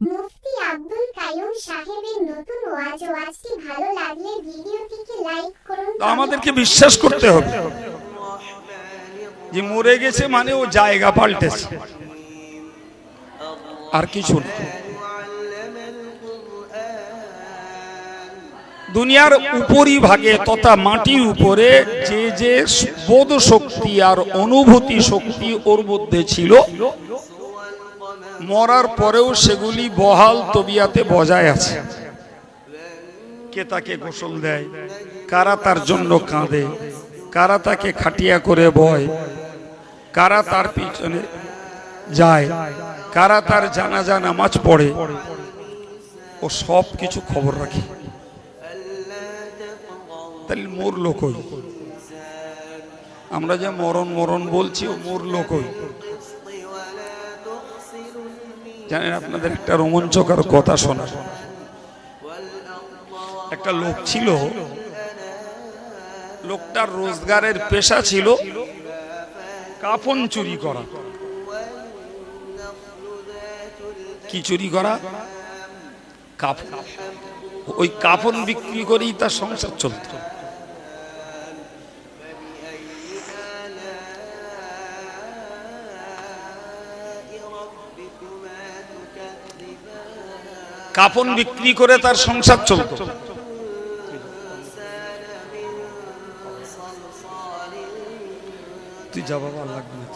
মুফতি আব্দুল কাইয়ুম সাহেবের নতুন ওয়াজ। ওয়াজটি ভালো লাগলে ভিডিওটিকে লাইক করুন। আমাদেরকে বিশ্বাস করতে হবে যে মরে গেছে মানে ও জায়গা পাল্টেছে, আর কিছু না। দুনিয়ার উপরিভাগে তথা মাটির উপরে যে যে বোধ শক্তি আর অনুভূতি শক্তি ওর মধ্যে ছিল, মরার পরেও সেগুলি বহাল তবিয়াতে বজায় আছে। কে তাকে গোসল দেয়, কারা তার জন্য কাঁদে, কারা তাকে খাটিয়া করে বয়, কারা তার পিছনে যায়, কারা তার জানাজা নামাজ পড়ে, ও সব কিছু খবর রাখে। তাহলে মোর লোকই আমরা যে মরণ মরণ বলছি, ও মোর লোকই। জানেন, আপনাদের একটা রোমাঞ্চকর কথা শোনা। একটা লোক ছিল, লোকটার রোজগারের পেশা ছিল কাফন চুরি করা। কি চুরি করা? কাফন। ওই কাফন বিক্রি করেই তার সংসার চলত। কাফন বিক্রি করে তার সংসার চলত। তুই যা বাবা, লাগবে না।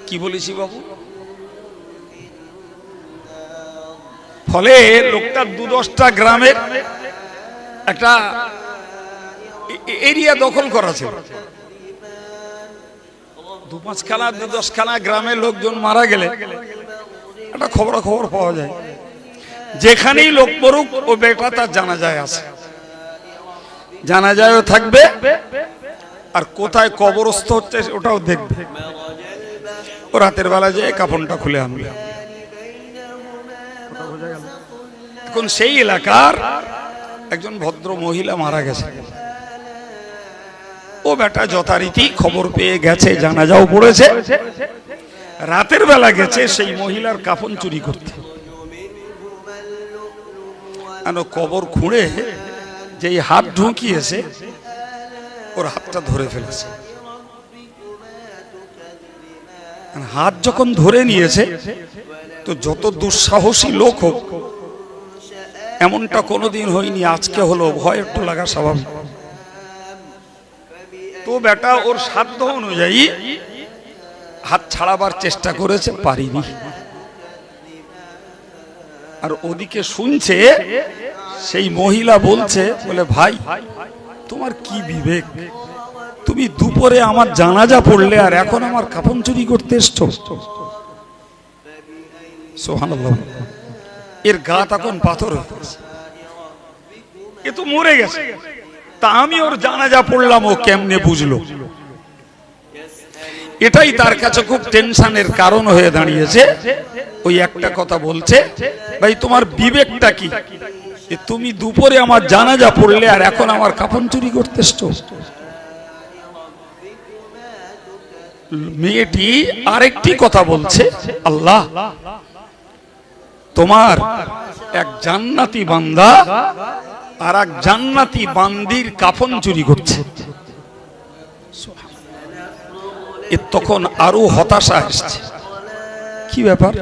কি বলেছি বাবু? ফলে লোকটা ২-১০টা গ্রামের একটা এরিয়া দখল করা ছিল। ২-৫খানা ২-১০খানা গ্রামের লোকজন মারা গেলে একটা খবরাখবর পাওয়া যায়। যেখানেই লোক মরুক, ও বেটা তার জানাজায় আছে, জানাজায়ও থাকবে, আর কোথায় কবরস্থ হচ্ছে ওটাও দেখবে। ও রাতের বেলা যে কাফনটা খুলে আনবে। এখন সেই এলাকার একজন ভদ্র মহিলা মারা গেছে। ও বেটা যথারীতি খবর পেয়ে গেছে, জানাজাও পড়েছে, রাতের বেলা গেছে সেই মহিলার কাফন চুরি করতে। কবর খুঁড়ে যেই হাত ঢুকিয়েছে, ওর হাতটা ধরে ফেলেছে। হাত যখন ধরে নিয়েছে, তো যত দুঃসাহসী লোক হোক, এমনটা কোনোদিন হয়নি, আজকে হলো, ভয় একটু লাগা স্বাভাবিক। তো বেটা ওর সাধ্য অনুযায়ী হাত ছাড়াবার চেষ্টা করেছে, পারিনি। আর ওদিকে শুনছে সেই মহিলা বলছে, বলে ভাই তোমার কি বিবেক, তুমি দুপুরে আমার জানাজা পড়লে আর এখন আমার কাফন চুরি করতে এসছো। সুবহানাল্লাহ। এর গা তখন পাথর হয়ে গেছে, এ তো মরে গেছে, তা আমি ওর জানাজা পড়লাম, ও কেমনে বুঝলো? এটাই তার কাছে খুব টেনশনের কারণ হয়ে দাঁড়িয়েছে। ওই একটা কথা বলছে, ভাই তোমার বিবেকটা কি, তুমি দুপুরে আমার জানাজা পড়লে আর এখন আমার কাফন চুরি করতে এসছো। মেয়েটি আরেকটি কথা বলছে, আল্লাহ তোমার এক জান্নাতি বান্দা আর এক জান্নাতি বান্দির কাফন চুরি করছে। এর তখন আরো হতাশা আসছে, কি ব্যাপার?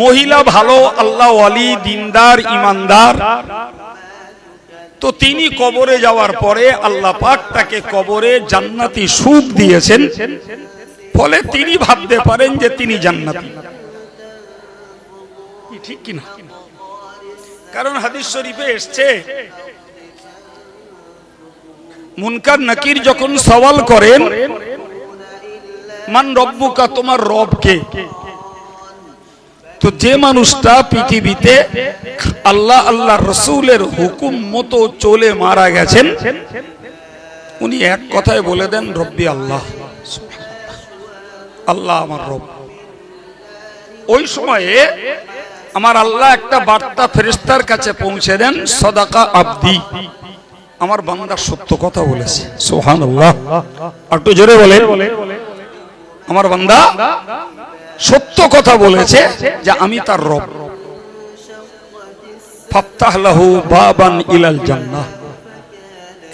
মহিলা ভালো, আল্লাহ ওয়ালি, দিনদার, ইমানদার, তো তিনি কবরে যাওয়ার পরে আল্লাহ পাক তাকে কবরে জান্নাতি সুখ দিয়েছেন, ফলে তিনি ভাবতে পারেন যে তিনি জান্নাতি। ঠিক কিনা? কারণ হাদিস শরীফে এসছে, মুনকার নাকির যখন সওয়াল করেন, মান রব্বুকা, তোমার রব কে, তো যে মানুষটা পৃথিবীতে আল্লাহ আল্লাহ রসুলের হুকুম মতো চলে মারা গেছেন, উনি এক কথায় বলে দেন, রব্বি আল্লাহ, আল্লাহ আমার রব। ওই সময়ে আমার আল্লাহ একটা বার্তা ফেরেশতার কাছে পৌঁছে দেন, সদাকা আব্দি, আমার বান্দা সত্য কথা বলেছে, সুবহানাল্লাহ। একটু জোরে বলে, আমার বান্দা সত্য কথা বলেছে যে আমি তার রব। ফাফতাহ লাহু বাবান ইলাল জান্নাহ,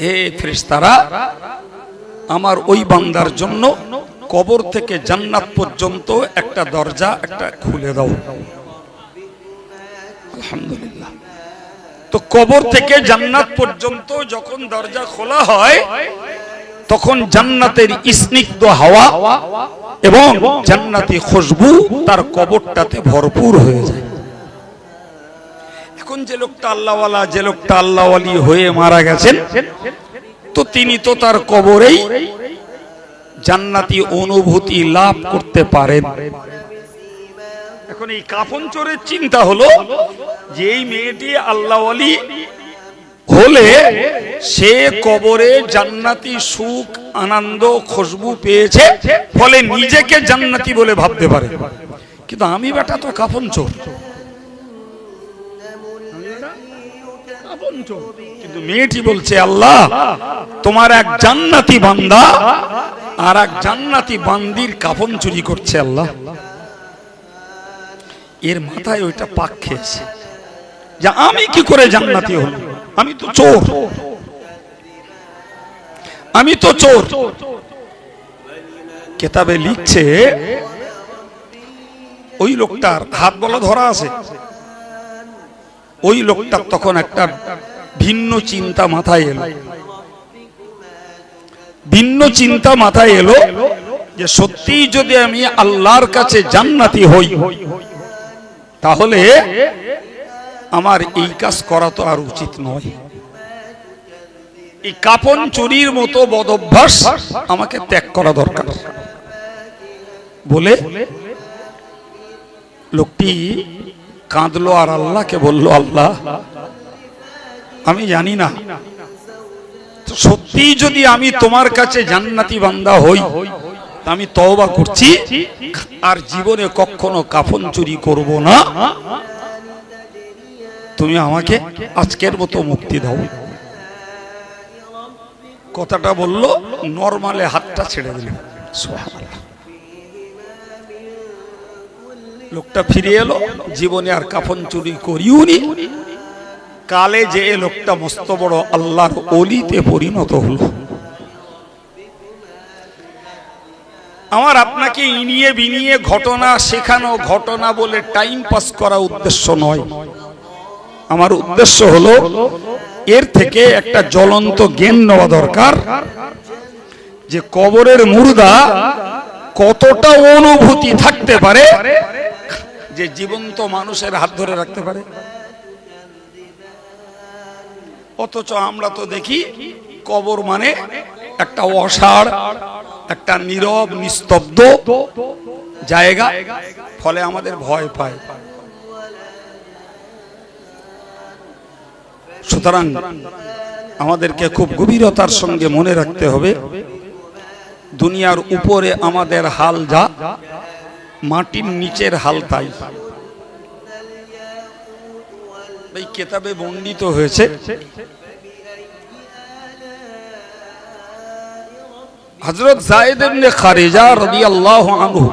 হে ফেরেশতারা, আমার ওই বান্দার জন্য কবর থেকে জান্নাত পর্যন্ত একটা দরজা একটা খুলে দাও। আলহামদুলিল্লাহ। তো কবর থেকে জান্নাত পর্যন্ত যখন দরজা খোলা হয় তখন জান্নাতের স্নিগ্ধ হাওয়া এবং জান্নাতি খুশবু তার কবরটাতে ভরপুর হয়ে যায়। এখন যে লোকটা আল্লাহওয়ালা, যে লোকটা আল্লাহওয়ালি হয়ে মারা গেছেন, তো তিনি তো তার কবরেই জান্নাতি অনুভূতি লাভ করতে পারেন। এখন এই কাফন চোরের চিন্তা হলো যে এই মেয়েটি আল্লাহওয়ালি হলে সে কবরে জান্নাতি সুখ, আনন্দ, খুশবু পেয়েছে, ফলে নিজেকে জান্নাতি বলে ভাবতে পারে। কিন্তু আমি বেটা তো কাফন চোর, কিন্তু মেয়েটি বলছে আল্লাহ তোমার এক জান্নাতি বান্দা আর এক জান্নাতি বান্দির কাফন চুরি করছে আল্লাহ। এর মাথায় ওইটা পাক খেয়েছে যে আমি কি করে জান্নাতি হলাম, আমি তো চোর, আমি তো চোর। কিতাবে লিখছে ওই লোকটার হাত বলা ধরা আছে, ওই লোকটার তখন একটা ভিন্ন চিন্তা মাথায় এলো, ভিন্ন চিন্তা মাথায় এলো যে সত্যি যদি আমি আল্লাহর কাছে জান্নাতি হই তাহলে আমার এই কাজ করা তো আর উচিত নয়। এই কাফন চুরির মতো বদ অভ্যাস আমাকে ত্যাগ করা দরকার বলে লোকটি কাঁদলো আর আল্লাহকে বলল, আল্লাহ আমি জানি না সত্যি যদি আমি তোমার কাছে জান্নাতি বান্দা হই, আমি তওবা করছি আর জীবনে কখনো কাফন চুরি করব না, তুমি আমাকে আজকের মতো মুক্তি দাও। কথাটা বলল, নরমালে হাতটা ছেড়ে দিল। সুবহানাল্লাহ। লোকটা ফিরে এলো, জীবনে আর কাফন চুরি করিওনি। কালে যে লোকটা মস্ত বড় আল্লাহর ওলিতে পরিণত হলো। আমার আপনাকে ইনিয়ে বিনিয়ে ঘটনা শেখানো, ঘটনা বলে টাইম পাস করা উদ্দেশ্য নয়। আমার উদ্দেশ্য হলো এর থেকে একটা জ্বলন্ত জ্ঞান নেওয়া দরকার যে কবরের মুর্দা কতটা অনুভূতি থাকতে পারে যে জীবন্ত মানুষের হাত ধরে রাখতে পারে। অথচ আমরা তো দেখি কবর মানে একটা অসাড়, একটা নীরব নিস্তব্ধ জায়গা, ফলে আমাদের ভয় পায়। সুতরাং আমাদেরকে খুব গভীরতার সঙ্গে মনে রাখতে হবে, দুনিয়ার উপরে আমাদের হাল যা, মাটির নিচের হাল তাই। এই কিতাবে বর্ণিত হয়েছে হযরত যায়েদ ইবনে খারিজা রাদিয়াল্লাহু আনহু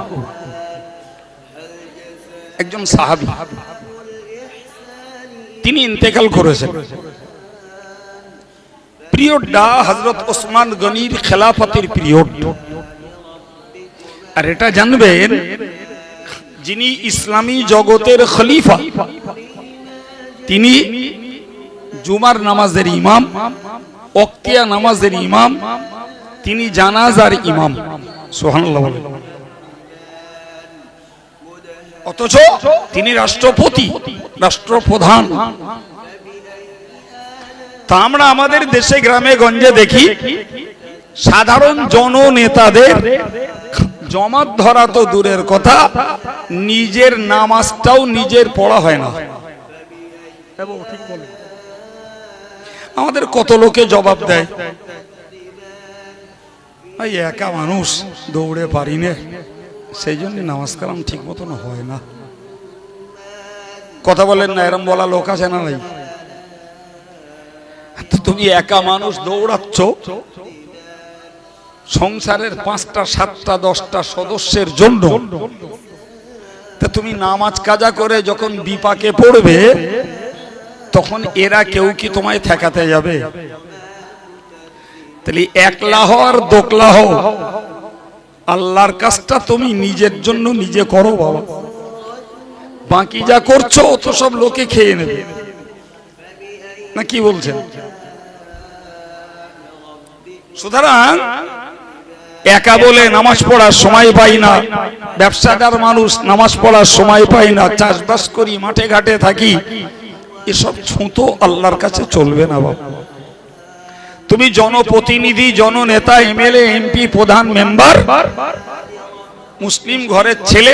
একজন সাহাবী, তিনি ইন্তেকাল করেছেন। পিরিয়ডটা হযরত ওসমান গনির খেলাফতের পিরিয়ড। আর এটা জানবেন, যিনি ইসলামী জগতের খলিফা তিনি জুমার নামাজের ইমাম, ওয়াক্তিয়া নামাজের ইমাম, তিনি জানাজার ইমাম। সুবহানাল্লাহ। অথচ তিনি রাষ্ট্রপতি, রাষ্ট্রপ্রধান। তা আমরা আমাদের দেশে গ্রামে গঞ্জে দেখি সাধারণ জননেতাদের জমাত ধরা তো দূরের কথা, নিজের নামাজটাও নিজের পড়া হয় না। আমাদের কত লোকে জবাব দেয়, ভাই একা মানুষ, দৌড়ে পারি না, সেই জন্য নামাজ কালাম ঠিক মতন হয় না। কথা বলেন না, এরম বলা লোক আছে না নাই? তুমি একা মানুষ দৌড়াচ্ছ, সংসারের 5টা 7টা 10টা সদস্যের জন্য, তা তুমি নামাজ কাজা করে যখন বিপাকে পড়বে তখন এরা কেউ কি তোমায় ঠেকাতে যাবে? তাহলে একলা হও আর দোকলা হও, আল্লাহর কাজটা তুমি নিজের জন্য নিজে করো বাবা। বাকি যা করছো তো সব লোকে খেয়ে নেবে, না কি বলছেন? সুতরাং একা বলে নামাজ পড়ার সময় পাই না, ব্যবসাদার মানুষ নামাজ পড়ার সময় পাই না, চাষবাস করি, মাঠে ঘাটে থাকি, এসব ছুতো আল্লাহর কাছে চলবে না বাবা। তুমি জনপ্রতিনিধি, জননেতা, এমএলএ, এমপি, প্রধান, মেম্বার, মুসলিম ঘরের ছেলে,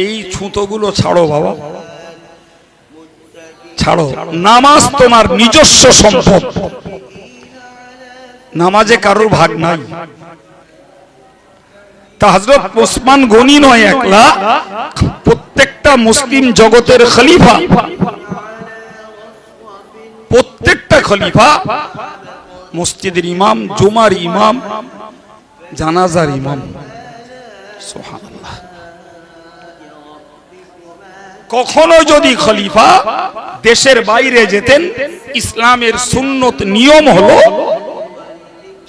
এই ছুতোগুলো ছাড়ো বাবা, ছাড়ো। নামাজ তোমার নিজস্ব সম্পদ, নামাজে কারোর ভাগ নাই। তা হযরত ওসমান গনি নয় একলা, প্রত্যেকটা মুসলিম জগতের খলিফা, প্রত্যেকটা খলিফা মসজিদের ইমাম, জুমার ইমাম, জানাজার ইমাম। সুবহানাল্লাহ। কখনো যদি খলিফা দেশের বাইরে যেতেন, ইসলামের সুন্নত নিয়ম হলো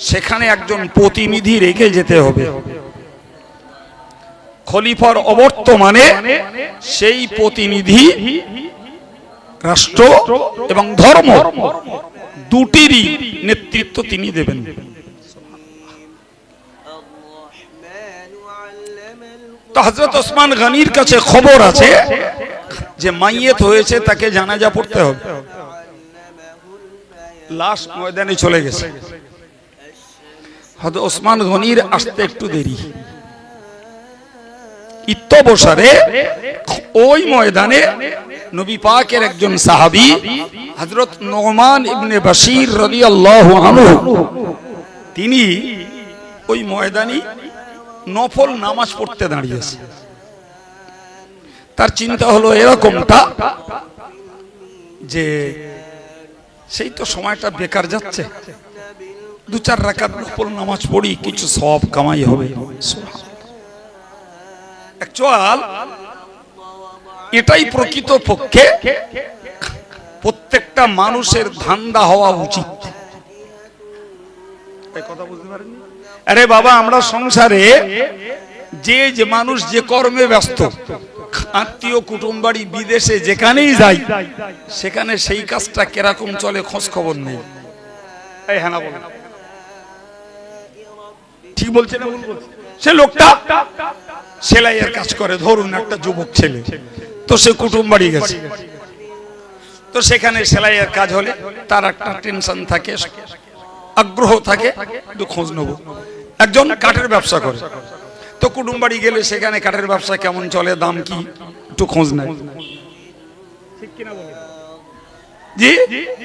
সেখানে একজন প্রতিনিধি রেখে যেতে হবে। খলিফার অবর্তমানে সেই প্রতিনিধি রাষ্ট্র এবং ধর্ম দুটিরই নেতৃত্ব তিনি দেবেন। তো হযরত ওসমান গনির কাছে খবর আছে যে মাইয়েত হয়েছে, তাকে জানাজা পড়তে হবে, লাশ ময়দানে চলে গেছে। হযরত ওসমান গনির আসতে একটু দেরি, ইত্যবসরে ওই ময়দানে নবী পাকের একজন সাহাবী হযরত নোমান ইবনে বাশির রাদিয়াল্লাহু আনহু, তিনি ওই ময়দানে নফল নামাজ পড়তে দাঁড়িয়েছে। তার চিন্তা হলো এরকমটা যে সেই তো সময়টা বেকার যাচ্ছে, 2-4 রাকাত নফল নামাজ পড়ি, কিছু সওয়াব কামাই হবে। অ্যাকচুয়াল এটাই প্রকৃত পক্ষে প্রত্যেকটা মানুষের ধান্দা হওয়া উচিত। কথা বুঝতে পারেন? আরে বাবা, আমরা সংসারে যে মানুষ যে কর্মে ব্যস্ত, আত্মীয় কুটুমবাড়ি বিদেশে যেখানেই যাই, সেখানে সেই কাজটা কিরকম চলে খোঁজ খবর নেই। এই হ্যাঁ না বলেন, ঠিক বলছে না? সে লোকটা সেলাইয়ের কাজ করে, ধরুন একটা যুবক ছেলে, তো সে কুটুমবাড়ি গেছে, তো সেখানে সেলাইয়ের কাজ হলে তার একটা টেনশন থাকে, আগ্রহ থাকে, একটু খোঁজ নেব। একজন কাঠের ব্যবসা করে, তো কুটুমবাড়ি গেলে সেখানে কাঠের ব্যবসা কেমন চলে, দাম কি, একটু খোঁজ নেয়। জি,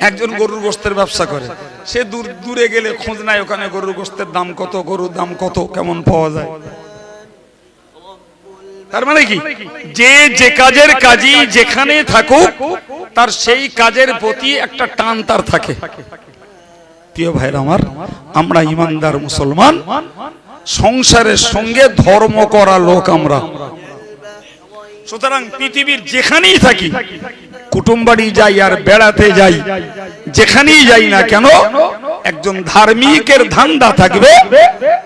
একজন গরুর গোশতের ব্যবসা করে, সে দূরে গেলে খোঁজ নেয় ওখানে গরুর গোশতের দাম কত, গরুর দাম কত, কেমন পাওয়া যায়। তার মানে কি, যে কাজের কাজী যেখানে থাকুক, তার সেই কাজের প্রতি একটা টান তার থাকে। প্রিয় ভাইরা আমার, আমরা ইমানদার মুসলমান, সংসারের সঙ্গে ধর্ম করা লোক আমরা। সুতরাং পৃথিবীর যেখানেই থাকি, কুটুমবাড়ি যাই আর বেড়াতে যাই, যেখানেই যাই না কেন, একজন ধার্মিকের ধান্দা থাকবে,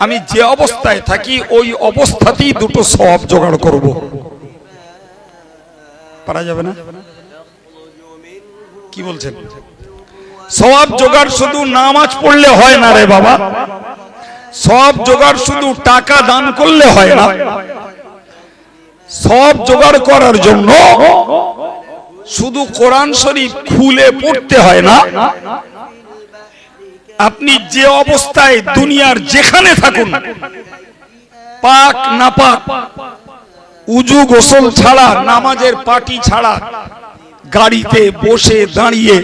আমি যে অবস্থায় থাকি ওই অবস্থাতেই দুটো সওয়াব জোগাড় করব। পারা যাবে না? কি বলছেন? সওয়াব জোগাড় শুধু নামাজ পড়লে হয় না রে বাবা, সওয়াব জোগাড় শুধু টাকা দান করলে হয় না। সওয়াব জোগাড় করার জন্য শুধু কোরআন শরীফ খুলে পড়তে হয় না। আপনি যে অবস্থায় দুনিয়ার যেখানে থাকুন, পাক না পাক, উজু গোসল ছাড়া, নামাজের পাটি ছাড়া, গাড়িতে বসে দাঁড়িয়ে,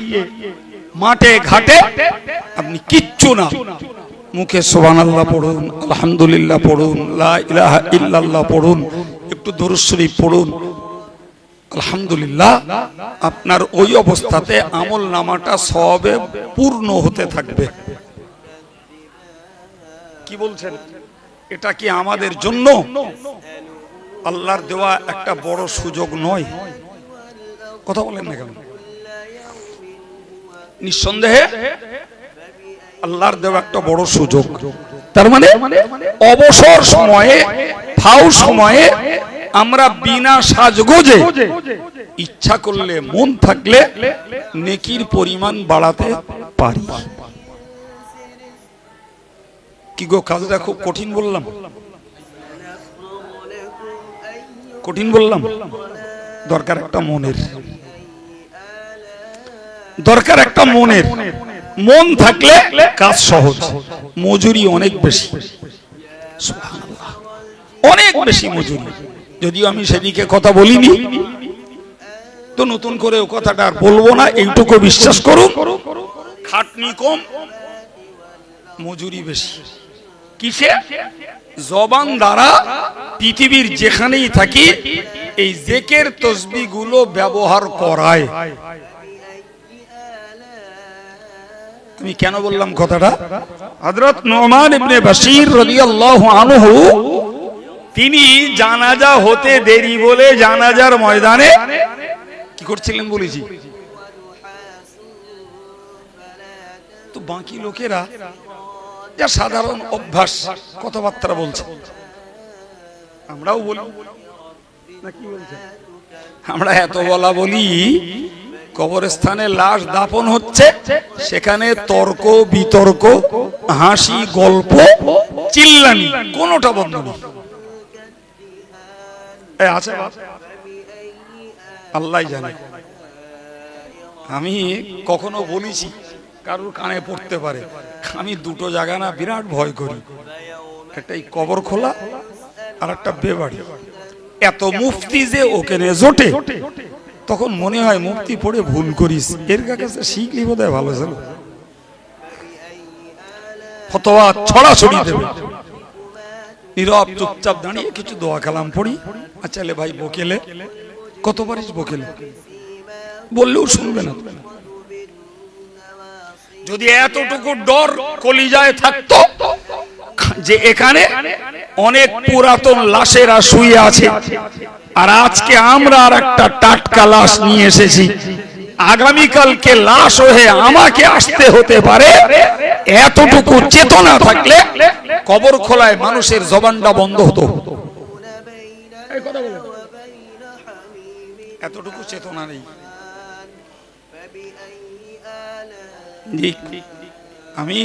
মাঠে ঘাটে, আপনি কিচ্ছু না, মুখে সুবহানাল্লাহ পড়ুন, আলহামদুলিল্লাহ পড়ুন, লা ইলাহা ইল্লাল্লাহ পড়ুন, একটু দরুদ শরীফ পড়ুন, আলহামদুলিল্লাহ আপনার ওই অবস্থাতে আমল নামাটা সবে পূর্ণ হতে থাকবে। কি বলছেন? এটা কি আমাদের জন্য আল্লাহর দেওয়া একটা বড় সুযোগ নয়? কথা বলেন না কেন? নিঃসন্দেহে আল্লাহর দেওয়া একটা বড় সুযোগ। তার মানে অবসর সময়ে, ফাউ সময়ে আমরা বিনা সাজগোজে ইচ্ছা করলে, মন থাকলে নেকির পরিমাণ বাড়াতে পারি। কি গো, কাজটা খুব কঠিন বললাম? কঠিন বললাম? দরকার একটা মনের, দরকার একটা মনের। মন থাকলে কাজ সহজ, মজুরি অনেক বেশি, অনেক বেশি মজুরি। যদিও আমি সেদিকে কথা বলিনি, তো নতুন করে ও কথাটা আর বলবো না। এইটুকু বিশ্বাস করুন, খাটনি কম, মজুরি বেশি। কিসে? জবান দ্বারা পৃথিবীর যেখানেই থাকি এই জিকির তাসবিহ গুলো ব্যবহার করায়। আমি কেন বললাম কথাটা? হযরত নুমান ইবনে বাশীর রাদিয়াল্লাহু আনহু তিনি জানাজা হতে দেরি বলে জানাজার ময়দানে কি করছিলেন বলেছি। তো বাকি লোকেরা যা সাধারণ অভ্যাস কথাবার্তা বলছে, আমরাও বলি না, কি বলছে? আমরা এত বলা বলি, কবরস্থানে লাশ দাফন হচ্ছে, সেখানে তর্ক বিতর্ক, হাসি গল্প, চিল্লানি, কোনোটা বন্ধ নেই। আছে আল্লাহ জানে। আমি কখনো বলেছি, কারোর কানে পড়তে পারে, আমি দুটো জায়গা না বিরাট ভয় করি। একটা এই কবর খোলা, আর একটা বেবাড়ি। এত মুফতি যে ওখানে জোটে, তখন মনে হয় মুফতি পড়ে ভুল করিস, এর কাছে শিখলি বোধহয় ভালো ছিল। ফতোয়া ছড়াছড়ি দেবে, নীরব চুপচাপ দাঁড়িয়ে কিছু দোয়া কালাম পড়ি। আচ্ছা লে ভাই বকেলে, কত পারিস বকেলে, বললেও শুনবে না। যদি এতটুকু ডর কলিজায় থাকতো যে এখানে অনেক পুরাতন লাশেরা শুয়ে আছে, আর আজকে আমরা আর একটা টাটকা লাশ নিয়ে এসেছি, আগামীকালকে লাশ হয়ে আমাকে আসতে হতে পারে, এতটুকু চেতনা থাকলে কবর খোলায় মানুষের জবানটা বন্ধ হতো। এতটুকু চেতনা নেই। আমি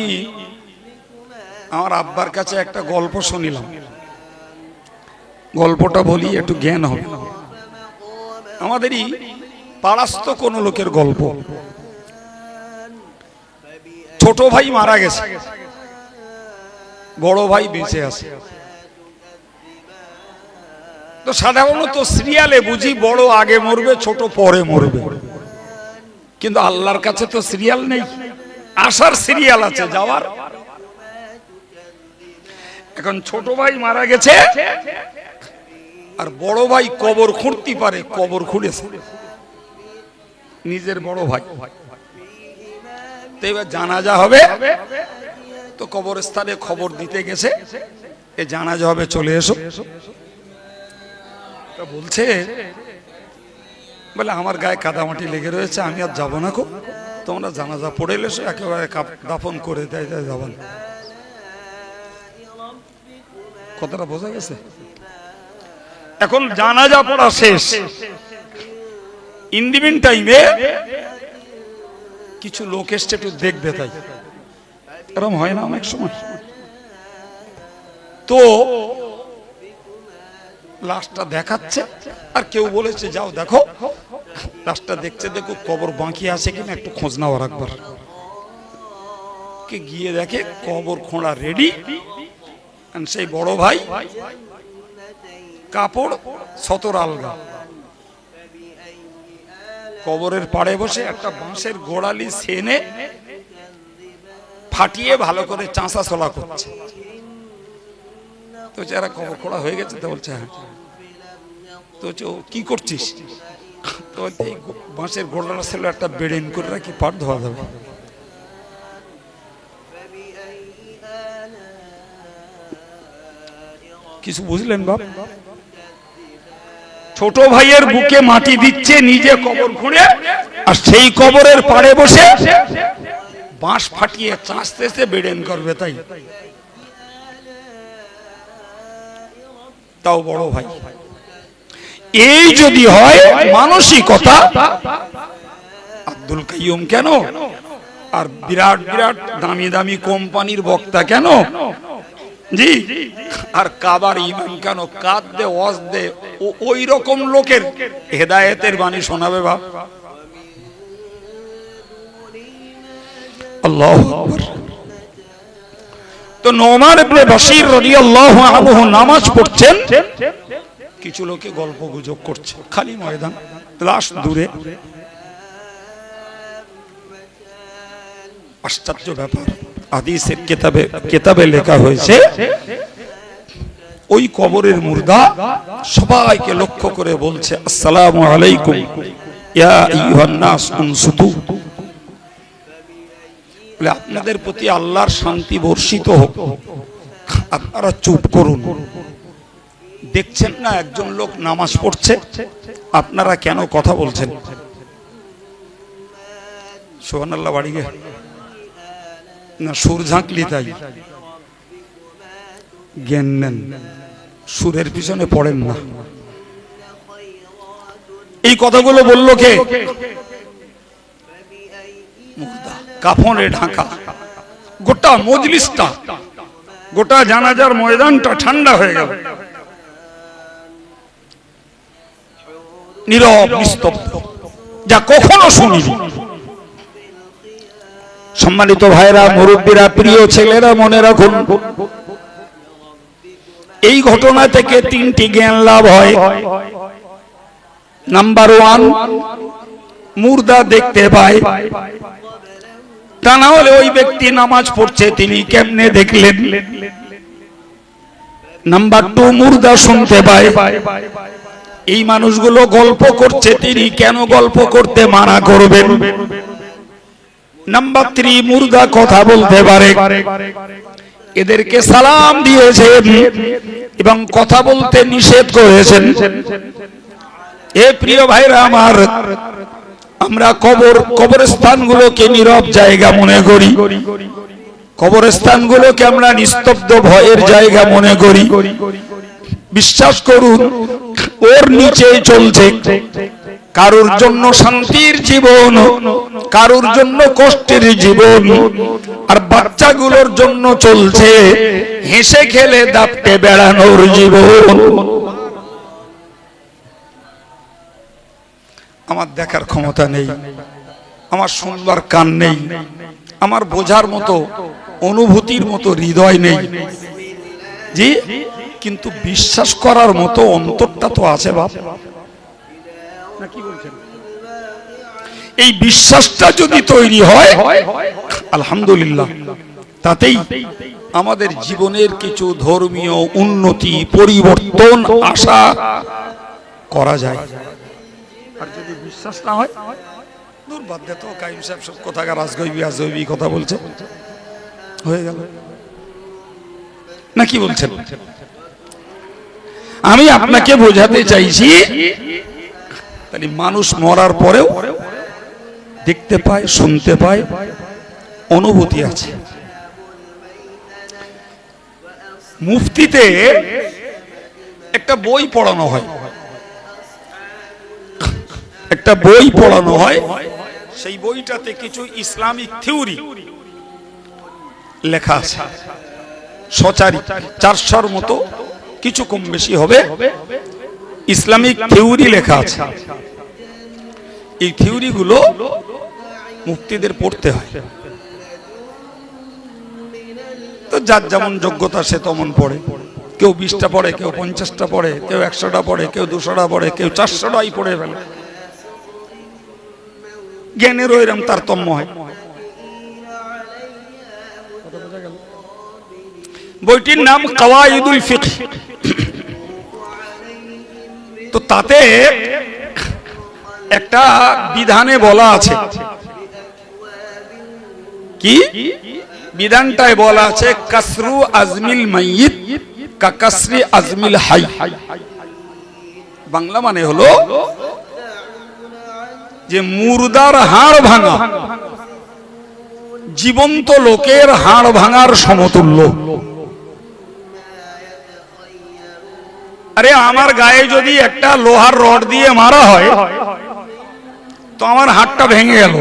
আমার আব্বার কাছে একটা গল্প শুনিলাম, গল্পটা বলি একটু জ্ঞান হবে। আমাদেরই পাড়াস্ত কোন লোকের গল্প। ছোট ভাই মারা গেছে, বড় ভাই বেঁচে আছে। তো সাধারণত সিরিয়ালে বুঝি বড় আগে মরবে, ছোট পরে মরবে। কিন্তু আল্লাহর কাছে তো সিরিয়াল নেই, আসার সিরিয়াল আছে, যাওয়ার। এখন ছোট ভাই মারা গেছে, আর বড় ভাই কবর খুঁড়তে পারে, কবর খুঁড়েছে নিজের বড় ভাই। তো এবার জানাজা হবে, তো কবরস্থানে খবর দিতে গেছে, এ জানাজা হবে, চলে এসো। বলছে, বলে আমার গায়ে কাদামাটি লেগে রয়েছে, আমি আর যাবো না, খুব তোমরা জানাজা পড়ে এসো, একেবারে দাফন করে দেয় যাবেন। কথাটা বোঝা গেছে? এখন জানাজা পড়া শেষ, ইন দি মিন টাইমে কিছু লোক এসছে একটু দেখবে, তাই এরকম হয় না অনেক সময়। তো লাশটা দেখাচ্ছে, আর কেউ বলেছে যাও দেখো, লাশটা দেখছে, দেখো কবর বাকি আছে কিনা, একটু খোঁজ নাও একবার। কে গিয়ে দেখে কবর খোঁড়া রেডি। সেই বড় ভাই কাপড় সতর আলগা, কবরের পাড়ে বসে একটা বাঁশের গোড়ালি সেনে ফাটিয়ে ভালো করে চাঁচা চলা করছে। তো যারা কবর খোঁড়া হয়ে গেছে, তো বলছে হ্যাঁ। তো কি করছিস? তো এই বাঁশের গোড়াটা ছিল একটা বেড়েন করে রাখি, পাট ধোয়া যাবে। কিছু বুঝলেন বাপ? ছোট ভাইয়ের বুকে মাটি দিচ্ছে, নিজে কবর খুঁড়ে, আর সেই কবরের পাড়ে বসে বাঁশ ফাটিয়ে চাঁচতেছে, বেড়েন করবে। তাই তাও বড় ভাই। এই যদি হয় মানসিকতা, আব্দুল কাইয়ুম কেন আর বিরাট বিরাট দামি দামি কোম্পানির বক্তা কেন জি, আর কাবার ইমাম কেন কাদ দে ওয়াজ দে, ওই রকম লোকের হেদায়েতের বাণী শোনাবে বাপ? আল্লাহু আকবার। তো নোমান ইবনে বাশির রাদিয়াল্লাহু আনহু নামাজ পড়ছেন, কিছু লোকে গল্প গুজব করছে, খালি ময়দান, লাশ দূরে। আশ্চর্য ব্যাপার, হাদিসের কিতাবে লেখা হয়েছে ওই কবরের মুর্দা সবাইকে লক্ষ্য করে বলছে, আসসালামু আলাইকুম ইয়া আইয়ুহান নাস উনসুতু, বলে আপনাদের প্রতি আল্লাহর শান্তি বর্ষিত হোক, আপনারা চুপ করুন। দেখছেন না একজন লোক নামাজ পড়ছে, আপনারা কেন কথা বলছেন? সুবহানাল্লাহ, বাড়ি গে না সুর ঝাঁকলি তাই জ্ঞান নেন, সুরের পিছনে পড়েন না। এই কথাগুলো বললো কে? মুর্দা, কাফনে ঢাকা। গোটা মজলিসটা, গোটা জানাজার ময়দানটা ঠান্ডা হয়ে গেল, নীরব নিস্তব্ধ, যা কখনো শুনিনি। সম্মানিত ভাইরা, মুরব্বীরা, প্রিয় ছেলেরা, মনে রাখুন, এই ঘটনা থেকে তিনটি জ্ঞান লাভ হয়। নাম্বার 1, মুর্দা দেখতে পায়, তা না হলে ওই ব্যক্তি নামাজ পড়ছে, তিনি কেমনে দেখলেন? নাম্বার 2, মুর্দা শুনতে পায়, এই মানুষগুলো গল্প করছে, তিনি কেন গল্প করতে মানা করবেন? নাম্বার 3, মুর্দা কথা বলতে পারে, এদেরকে সালাম দিয়েছেন এবং কথা বলতে নিষেধ করেছেন। এ প্রিয় ভাইরা আমার, আমরা কবরস্থানগুলোকে নীরব জায়গা মনে করি, কবরস্থানগুলোকে আমরা নিস্তব্ধ ভয়ের জায়গা মনে করি। বিশ্বাস করুন, ওর নিচে চলছে কারুর জন্য শান্তির জীবন, কারুর জন্য কষ্টের জীবন, আর বাচ্চাগুলোর জন্য চলছে হেসে খেলে দাপটে বেড়ানোর জীবন। আমার দেখার ক্ষমতা নেই, আমার শুনবার কান নেই, আমার বোঝার মতো অনুভূতির মতো হৃদয় নেই জি, কিন্তু বিশ্বাস করার মতো অন্তরটা তো আছে বাপ। এই বিশ্বাসটা যদি তৈরি হয়, আলহামদুলিল্লাহ, তাতেই আমাদের জীবনের কিছু ধর্মীয় উন্নতি, পরিবর্তন আশা করা যায়। আর যদি বিশ্বাস না হয়, দূর বাদ দে তো, কাইম সাহেব সব কথাকার রাজগৈবি আজগৈবি কথা বলছে, হয়ে গেল না? কি বলছেন? আমি আপনাকে বোঝাতে চাইছি, তাহলে মানুষ মরার পরেও দেখতে পায়, শুনতে পায়, অনুভূতি আছে। মুফতিতে একটা বই পড়ানো হয়, একটা বই পড়ানো হয়, সেই বইটাতে কিছু ইসলামিক থিওরি লেখা আছে, সচারি 400-র মতো, কিছু কম বেশি হবে, ইসলামিক থিওরি লেখা আছে। এই থিওরিগুলো মুফতিদের পড়তে হয়, তো যার যেমন যোগ্যতা সে তেমন পড়ে। কেউ 20টা পড়ে, কেউ 50টা পড়ে, কেউ 100টা পড়ে, কেউ 200টা পড়ে, কেউ 400টাই পড়ে ফেলে। জ্ঞানেরও এরম তারতম্য হয়। বইটির নাম কাওয়াইদুল ফিকহ। তো তাতে একটা বিধানে বলা আছে, কি বিধানটায় বলা আছে, কাসরু আজমিল মাইয়িত কা কাসরি আজমিল হাই। বাংলা মানে হলো যে মুর্দার হাড় ভাঙা জীবন্ত লোকের হাড় ভাঙার সমতুল্য। আরে আমার গায়ে যদি একটা লোহার রড দিয়ে মারা হয় তো আমার হাড়টা ভেঙে গেল,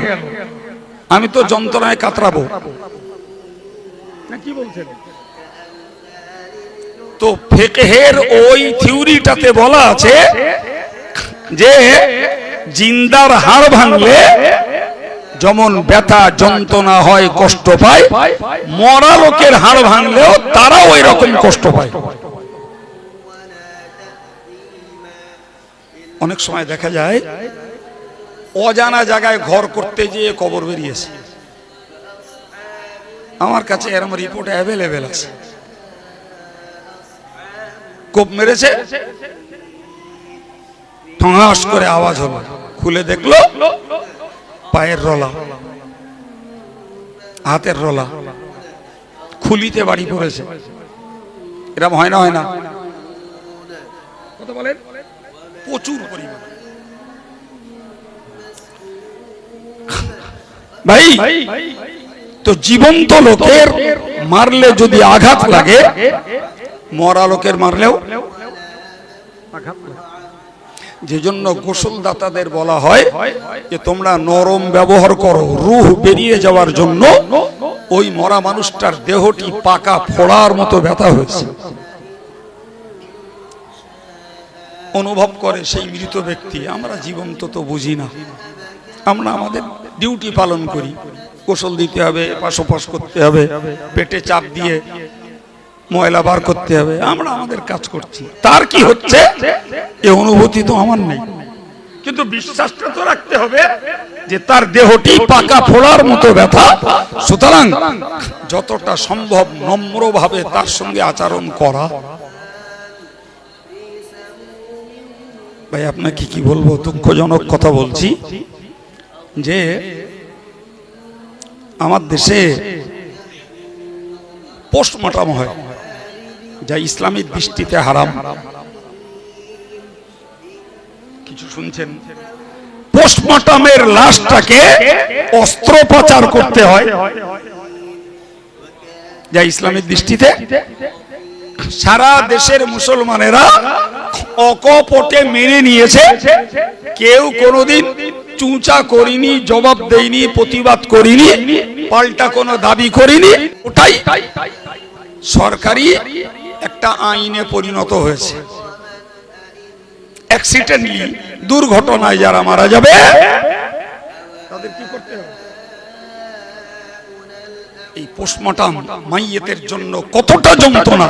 আমি তো যন্ত্রণায় কাতরাবো না, কি বলছেন? তো ফিকহের ওই থিওরিটাতে বলা আছে যে জিন্দার হাড় ভাঙলে যেমন ব্যথা যন্ত্রণা হয়, কষ্ট পায়, মরা লোকের হাড় ভাঙলেও তারাও ওই রকম কষ্ট পায়। অনেক সময় দেখা যায় অজানা জায়গায় ঘর করতে গিয়ে কবর বেরিয়েছে। আমার কাছে এরকম রিপোর্ট অ্যাভেলেবেল আছে। কোপ মেরেছে, ঠঙাস করে আওয়াজ হলো, খুলে দেখলো পায়ের রলা, হাতের রলা, খুলিতে বাড়ি পড়েছে। এরকম হয় না? হয় না? কথা বলেন। প্রচুর পরিমাণ। ভাই তো জীবন্ত লোকের মারলে যদি আঘাত লাগে, মরা লোকের মারলেও আঘাত লাগে। যে জন্য গোসলদাতাদের বলা হয় যে তোমরা নরম ব্যবহার করো, রূহ বেরিয়ে যাওয়ার জন্য। ওই মরা মানুষটার দেহটি পাকা ফোড়ার মতো ব্যথা হয়েছে, অনুভব করে সেই মৃত ব্যক্তি। আমরা জীবন্ত তো বুঝি না, আমরা আমাদের ডিউটি পালন করি, গোসল দিতে হবে, পাশোপাশ করতে হবে, পেটে চাপ দিয়ে ময়লা বার করতে হবে, আমরা আমাদের কাজ করছি। তার কি হচ্ছে এই অনুভূতি তো আমার নেই, কিন্তু বিশ্বাসটা তো রাখতে হবে যে তার দেহটি পাকা ফোড়ার মতো ব্যথা। সুতরাং যতটা সম্ভব নম্রভাবে তার সঙ্গে আচরণ করা। ভাই আপনাকে কি বলবো, দুঃখজনক কথা বলছি যে আমার দেশে পোস্টমর্টম হয়, যা ইসলামের দৃষ্টিতে হারাম। কিছু শুনছেন? পোস্টমর্টমের লাশটাকে অস্ত্রোপচার করতে হয়, যা ইসলামের দৃষ্টিতে। সারা দেশের মুসলমানেরা অকপটে মেনে নিয়েছে, কেউ কোনোদিন চুঁচা করিনি, জবাব দেয়নি, প্রতিবাদ করিনি, পাল্টা কোনো দাবি করিনি। ওটাই সরকারি একটা আইনে পরিণত হয়েছে। অ্যাক্সিডেন্টলি, দুর্ঘটনায় যারা মারা যাবে তাদের কি করতে হবে? এই পোস্টমর্টম মাইয়েতের জন্য কতটা যন্ত্রণা,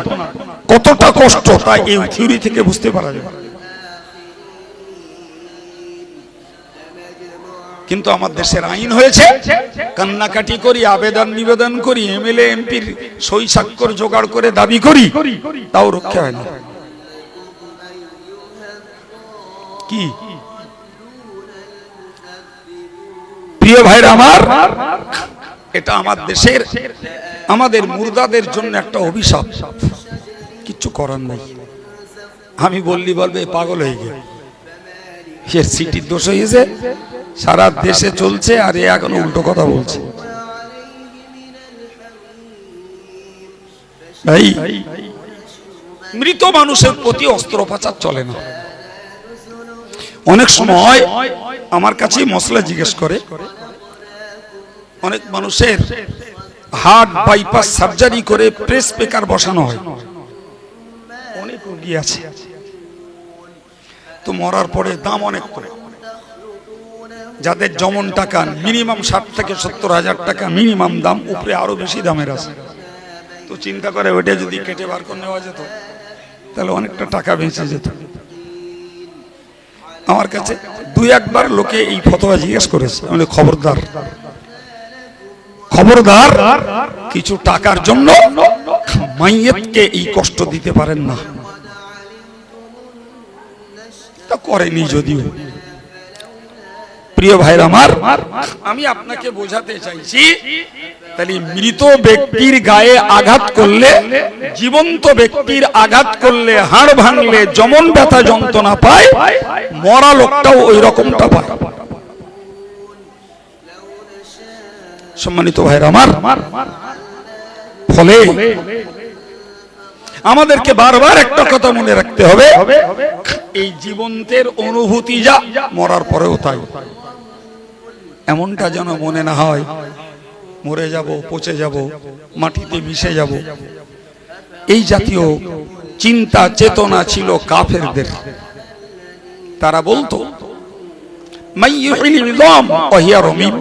কতটা কষ্ট, তা এই থিওরি থেকে বুঝতে পারা যায়। কিন্তু আমার দেশের আইন হয়েছে, কান্নাকাটি করি, আবেদন নিবেদন করি, এমএলএ এমপির সই স্বাক্ষর জোগাড় করে দাবি করি, তাও রক্ষা হয় না। কি প্রিয় ভাইরা আমার, এটা আমার দেশের, আমাদের মুর্দাদের জন্য একটা অভিশাপ। কিচ্ছু করার নাই। আমি বললি বলবে পাগল হয়ে গেল, এর সিটির দোষ হয়েছে, সারা দেশে চলছে, আর এ এখন উল্টো কথা বলছে। ভাই মৃত মানুষের প্রতি অস্ত্রোপচার চলে না। অনেক সময় আমার কাছে মশলা জিজ্ঞেস করে, অনেক মানুষের হার্ট বাইপাস সার্জারি করে প্রেস পেকার বসানো হয়, অনেক রোগী আছে, তো মরার পরে দাম অনেক করে। যাদের যেমন টাকা, মিনিমাম 60 থেকে 70 হাজার টাকা মিনিমাম দাম, উপরে আরো বেশি দামের আছে। তো চিন্তা করে ওইটা যদি কেটে বার করে নেওয়া যেত তাহলে অনেকটা টাকা বেঁচে যেত। আমার কাছে 2-1 বার লোকে এই ফতোয়া জিজ্ঞেস করেছে, মানে খবরদার, খবরদার, কিছু টাকার জন্য মাইয়েতকে এই কষ্ট দিতে পারেন না। তা করেনি যদিও, প্রিয় ভাইরা আমার, আমি আপনাকে বোঝাতে চাইছি তাহলে মৃত ব্যক্তির গায়ে আঘাত করলে, জীবন্ত ব্যক্তির আঘাত করলে, হাড় ভাঙলে যেমন ব্যথা যন্ত্রণা পায়, মরা লোকটাও ওই রকমটা পায়। সম্মানিত ভাইরা আমার, ফলে আমাদেরকে বারবার একটা কথা মনে রাখতে হবে, এই জীবন্তের অনুভূতি যা, মরার পরেও তাই। এমনটা যেন মনে না হয় মরে যাব, পচে যাব, মাটিতে মিশে যাব। এই জাতীয় চিন্তা চেতনা ছিল কাফেরদের। তারা বলতো মাইয়ুহিল ইযাম ওয়া হিয়া রামীম,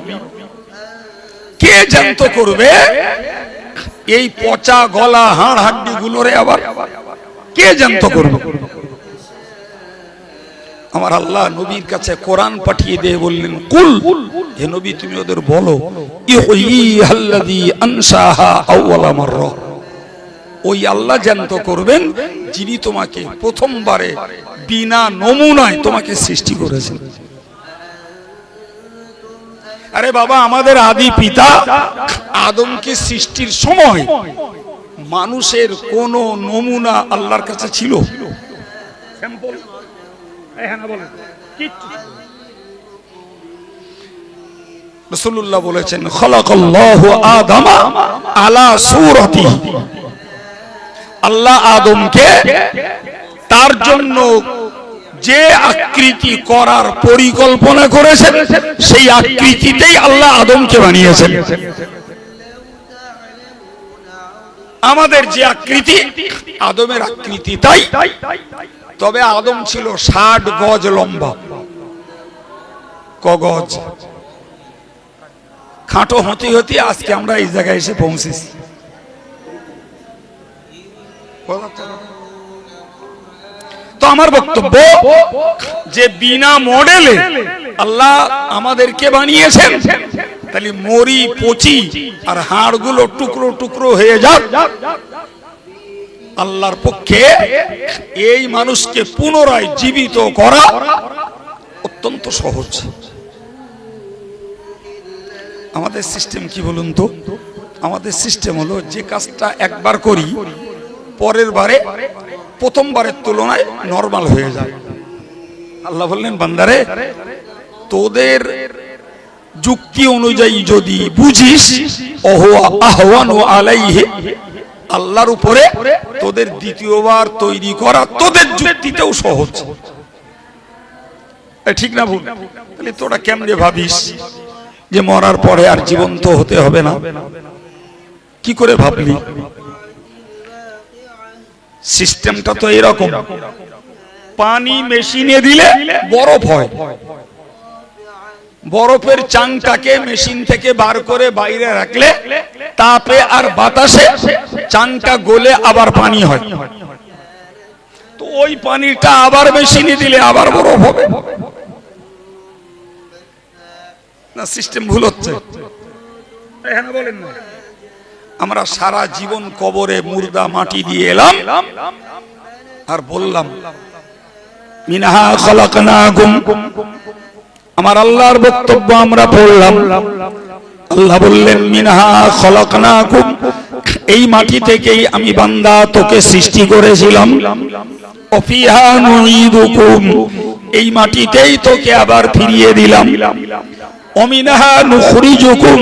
কে জ্যান্ত করবে এই পচা গলা হাড় হাড্ডি গুলোরে, আবার কে জ্যান্ত করবে? আমার আল্লাহ নবীর কাছে কোরআন পাঠিয়ে দিয়ে বললেন, কুল, হে নবী তুমি ওদের বলো, ইউহয়িহাল্লাযী আনশাহা আউওয়ালা মাররা, ওই আল্লাহ জ্যান্ত করবেন যিনি তোমাকে প্রথমবারে বিনা নমুনায় তোমাকে সৃষ্টি করেছেন। আরে বাবা, আমাদের আদি পিতা আদমকে সৃষ্টির সময় মানুষের কোন নমুনা আল্লাহর কাছে ছিল? রাসূলুল্লাহ বলেছেন, খালাকাল্লাহু আদামা আলা সূরাতিহি, আল্লাহ আদমকে তার জন্য যে আকৃতি করার পরিকল্পনা করেছেন সেই আকৃতিতেই আল্লাহ আদমকে বানিয়েছেন। আমাদের যে আকৃতি, আদমের আকৃতি তাই। তবে আদম ছিল 60 গজ লম্বা। ক গজ? খাটো হতে হতে আজকে আমরা এই জায়গায় এসে পৌঁছেছি। তো আমার বক্তব্য যে বিনা মডেলে আল্লাহ আমাদেরকে বানিয়েছেন, তাহলে মরি পচি আর হাড়গুলো টুকরো টুকরো হয়ে যাক, আল্লাহর পক্ষে এই মানুষকে পুনরায় জীবিত করা অত্যন্ত সহজ। আমাদের সিস্টেম কি বলুন তো? আমাদের সিস্টেম হলো যে কাজটা একবার করি, পরের বারে প্রথমবারের তুলনায় নরমাল হয়ে যায়। আল্লাহ বললেন, বান্দারে তোদের যুক্তি অনুযায়ী যদি বুঝিস, ওহুয়া আহওয়ানু আলাইহি, আল্লাহর উপরে তোদের দ্বিতীয়বার তৈরি করা তোদের যুক্তিতেও সহজ। ঠিক না ভুল? তাহলে তোরা কেমনে ভাবিস যে মরার পরে আর জীবন্ত হতে হবে না? কি করে ভাবলি? সিস্টেমটা তো এরকম, পানি মেশিনে দিলে বরফ হয়, বরফের চাংটাকে মেশিন থেকে বার করে বাইরে রাখলে তাপে আর বাতাসে চাংটা গলে আবার পানি হয়। তো ওই পানিটা আবার মেশিনে দিলে আবার বরফ হবে না? সিস্টেম ভুল হচ্ছে। হ্যাঁ বলেন না? আমরা সারা জীবন কবরে মুর্দা মাটি দিয়ে এলাম আর বললাম মিনহা খালাকনাকুম। আমার আল্লাহর বক্তব্য আমরা পড়লাম, আল্লাহ বললেন মিনহা খালাকনাকুম, এই মাটি থেকেই আমি বান্দা তোকে সৃষ্টি করেছিলাম। ওয়া ফিহা নুঈদুকুম, এই মাটিতেই তোকে আবার ফিরিয়ে দিলাম। ওমিনহা নুখরিজুকুম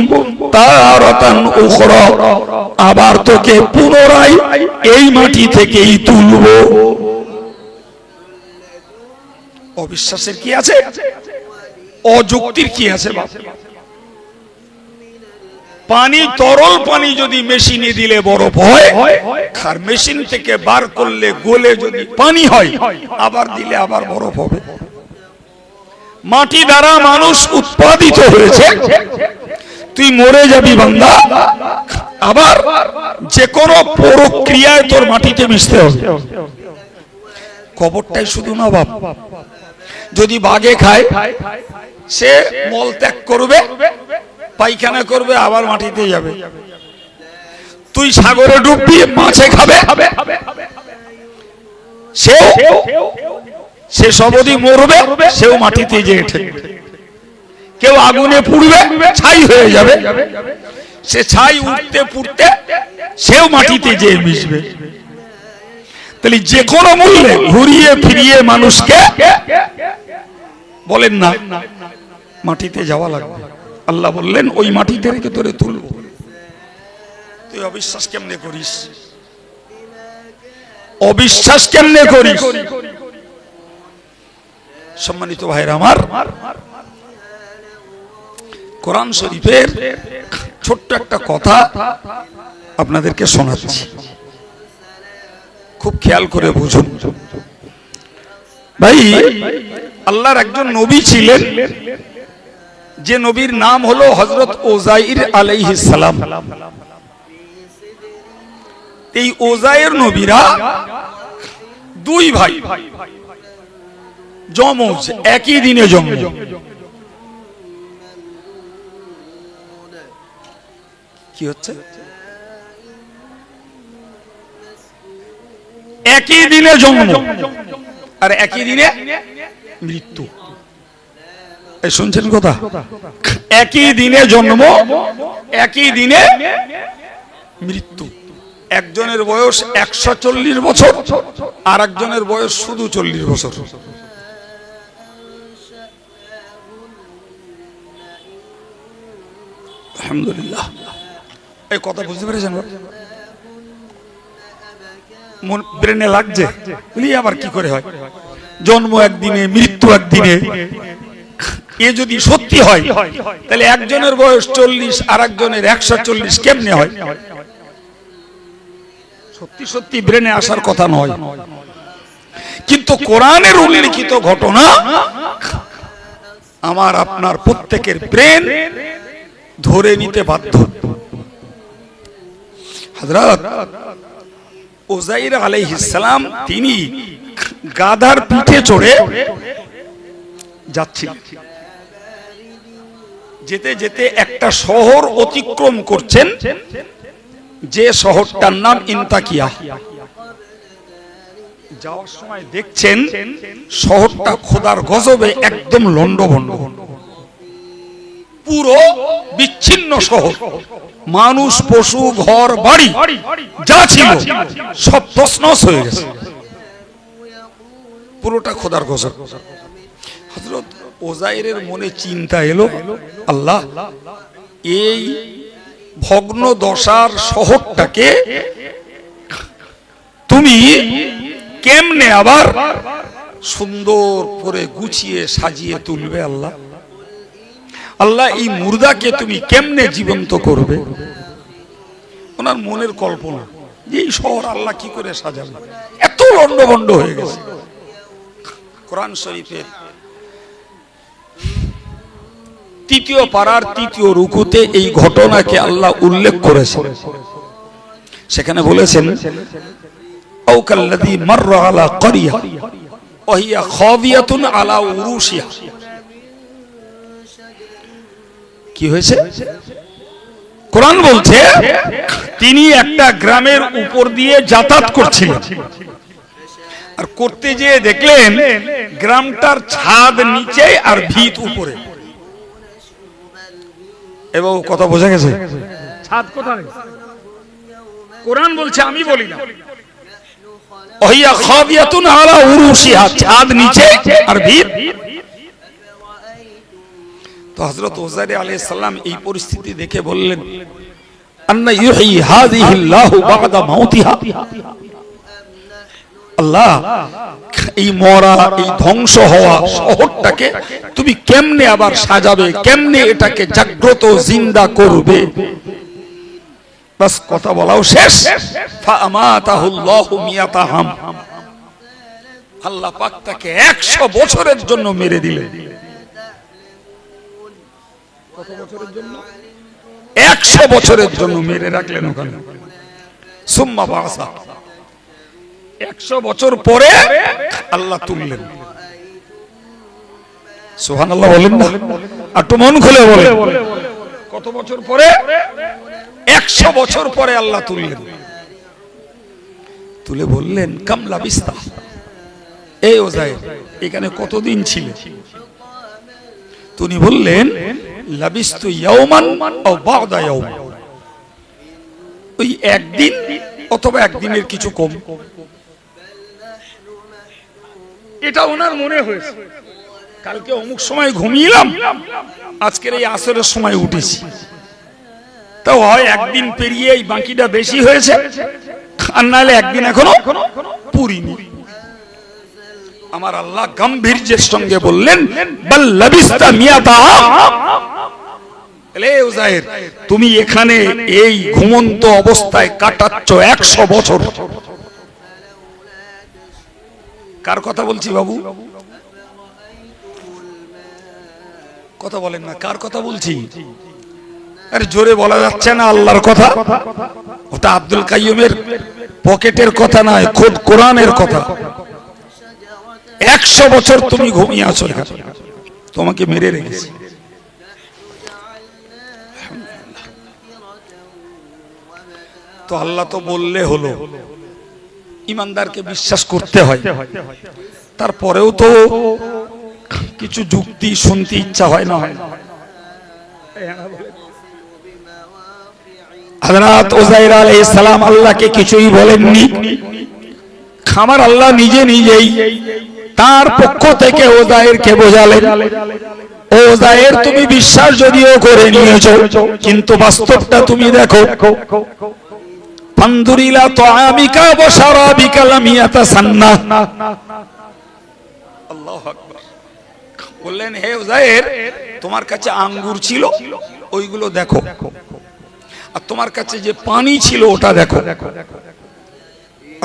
তারাতান উখরা, আবার তোকে পুনরায় এই মাটি থেকেই তুলব। অবিশ্বাসের কি আছে? অযুক্তির কি আছে? পানি, তরল পানি যদি মেশিনে দিলে বরফ হয়, আর মেশিন থেকে বার করলে গলে যদি পানি হয়, আবার দিলে আবার বরফ হবে। মাটি দ্বারা মানুষ উৎপাদিত হয়েছে, তুই মরে যাবি বান্দা, আবার যে কোনো প্রক্রিয়ায় তোর মাটিতে মিশতে হবে। কবরটাই শুধু না বাপ, যদি বাঘে খায় সে মল ত্যাগ করবে, পায়খানা করবে, আবার মাটিতে যাবে। তুই সাগরে ডুববি, মাছে খাবে, সে সবদি মরবে, সেও মাটিতে যেয়ে ঠেকবে। কেউ আগুনে পুড়বে, ছাই হয়ে যাবে, সে ছাই উঠতে পুড়তে সেও মাটিতে যেয়ে মিশবে। তাহলে যে কোনো মূল্যে ঘুরিয়ে ফিরিয়ে মানুষকে বলেন না মাটিতে যাওয়া লাগবে। আল্লাহ বললেন ওই মাটিতে রেখে তোরে তুলবো। তুই অবিশ্বাস কেমনে করিস? অবিশ্বাস কেমনে করিস? সম্মানিত ভাইরা আমার, কোরআন শরীফের ছোট্ট একটা কথা আপনাদেরকে শোনাচ্ছি, খুব খেয়াল করে বুঝুন। ভাই, আল্লাহর একজন নবী ছিলেন, যে নবীর নাম হলো হযরত উযাইর আলাইহিস সালাম। এই উযাইর নবীরা দুই ভাই, যমজ, একই দিনে জন্ম। কি হচ্ছে? একই দিনে জন্ম আর একই দিনে মৃত্যু। শুনছেন কথা? একই দিনে জন্ম, একই দিনে মৃত্যু। একজনের বয়স 140 বছর, আর একজনের বয়স শুধু 40 বছর। আলহামদুলিল্লাহ। এই কথা বুঝতে পেরেছেন? মন ব্রেনে লাগছে, আবার কি করে হয়? জন্ম একদিনে, মৃত্যু একদিনে। এ যদি সত্যি হয় তাহলে একজনের বয়স 40 আর একজনের 140 কেমনে হয়? সত্যি সত্যি ব্রেনে আসার কথা নয়, কিন্তু কোরআনের উল্লেখিত ঘটনা আমার আপনার প্রত্যেকের ব্রেন ধরে নিতে বাধ্য। হযরত উযাইর আলাইহিস সালাম তিনি গাধার পিঠে চড়ে যাচ্ছিলেন। যেতে যেতে একটা শহর অতিক্রম করছেন, যে শহরটার নাম ইনতাকিয়া। যাওয়ার সময় দেখছেন শহরটা খোদার গজবে একদম লন্ডভন্ড, পুরো বিচ্ছিন্ন শহর। মানুষ, পশু, ঘর বাড়ি যা ছিল সব তছনছ হয়ে গেছে, পুরোটা খোদার গজব। হযরত উযাইরের মনে চিন্তা এলো, আল্লাহ, এই ভগ্ন দশার শহরটাকে তুমি কেমনে আবার সুন্দর করে গুছিয়ে সাজিয়ে তুলবে? আল্লাহ, আল্লাহ, এই মুর্দাকে তুমি কেমনে জীবন্ত করবে? ওনার মনের কল্পনা যে এই শহর আল্লাহ কি করে সাজাবে, এত লন্ডভন্ড হয়ে গেছে। কোরআন শরীফের 3য় পারার 3য় রুকুতে এই ঘটনাকে আল্লাহ উল্লেখ করেছেন। সেখানে বলেছেন, আও কাল্লাযী মাররা আলা ক্বরিয়া ওয়া হিয়া খাবিয়াতুন আলা উরুশিহা। কি হয়েছে? কোরআন বলছে তিনি একটা গ্রামের উপর দিয়ে যাতায়াত করছিলেন, আর করতে যেয়ে দেখলেন গ্রামটার ছাদ নিচে আর ভিত উপরে। এবং কথা বোঝা গেছে? ছাদ কোথায়? কোরআন বলছে, আমি বলি না। ওহিয়া খাবিয়াতুন আলা উরুশিহা, ছাদ নিচে আর ভিত। তো হযরত উযাইর আলাইহিস সালাম এই পরিস্থিতি দেখে বললেন, আন্না ইউহয়ি হাযিহিল্লাহু বা'দা মাউতিহা। আল্লাহ, এই মরা, এই ধ্বংস হওয়া শহরটাকে তুমি কেমনে আবার সাজাবে, কেমনে এটাকে জাগ্রত জিন্দা করবে? বাস কথা বলাও শেষ। ফাআমাতাহুল্লাহু মিয়াতা হাম, আল্লাহ পাক তাকে 100 বছরের জন্য মেরে দিলেন। কত বছরের জন্য? 100 বছরের জন্য মেরে রাখলেন ওখানে। সুম্মা বাসা, 100 বছর পরে আল্লাহ তুললেন। সুবহানাল্লাহ বলেন না? একটু মন খুলে বলেন, কত বছর পরে? 100 বছর পরে আল্লাহ তুললেন। তুলে বললেন, কাম লাবিস্তা, এই উযাইর এখানে কতদিন ছিলে? তিনি বললেন লাবিস্তু ইয়াওমান আও বা'দা ইয়াওম, ওই একদিন অথবা একদিনের কিছু কম। এটা ওনার মনে হয়েছে, কালকে অমুক সময় ঘুমিয়েলাম, আজকের এই আসরের সময় উঠেছি, তো হয় একদিন পেরিয়ে এই বাকিটা বেশি হয়েছে, আর নাহলে একদিন এখনো পুরিনি। আমার আল্লাহ গাম্ভীর্যের সঙ্গে বললেন বাল লাবিস্তা মিয়াতা আম, উযায়ের তুমি এখানে এই ঘুমন্ত অবস্থায় কাটাচ্ছ 100 বছর। কার কথা বলছি বাবু? কথা বলেন না, কার কথা বলছি? আরে জোরে বলা যাচ্ছে না আল্লাহর কথা, ওটা আব্দুল কাইয়ুমের পকেটের কথা নয়, খোদ কোরআনের কথা। 100 বছর তুমি ঘুমিয়ে আছো, তোমাকে মেরে রেখেছি। তো আল্লাহ তো বললে হলো, ইমানদারকে বিশ্বাস করতে হয়, তারপরেও তো কিছু যুক্তি শুনতে ইচ্ছা হয় না। হযরত উযাইর আলাইহিস সালাম আল্লাহকে কিছুই বলেননি, আমার আল্লাহ নিজে নিজেই তার পক্ষ থেকে উযাইরকে বোঝালেন, উযাইর তুমি বিশ্বাস যদিও করে নিয়েছো, কিন্তু বাস্তবটা তুমি দেখো। ফানদুর ইলা তুআমিকা ওয়া শারাবিকা লাম ইয়াতাসান্না। আল্লাহু আকবার। বললেন হে উযাইর, তোমার কাছে আঙ্গুর ছিল ওইগুলো দেখো, আর তোমার কাছে যে পানি ছিল ওটা দেখো।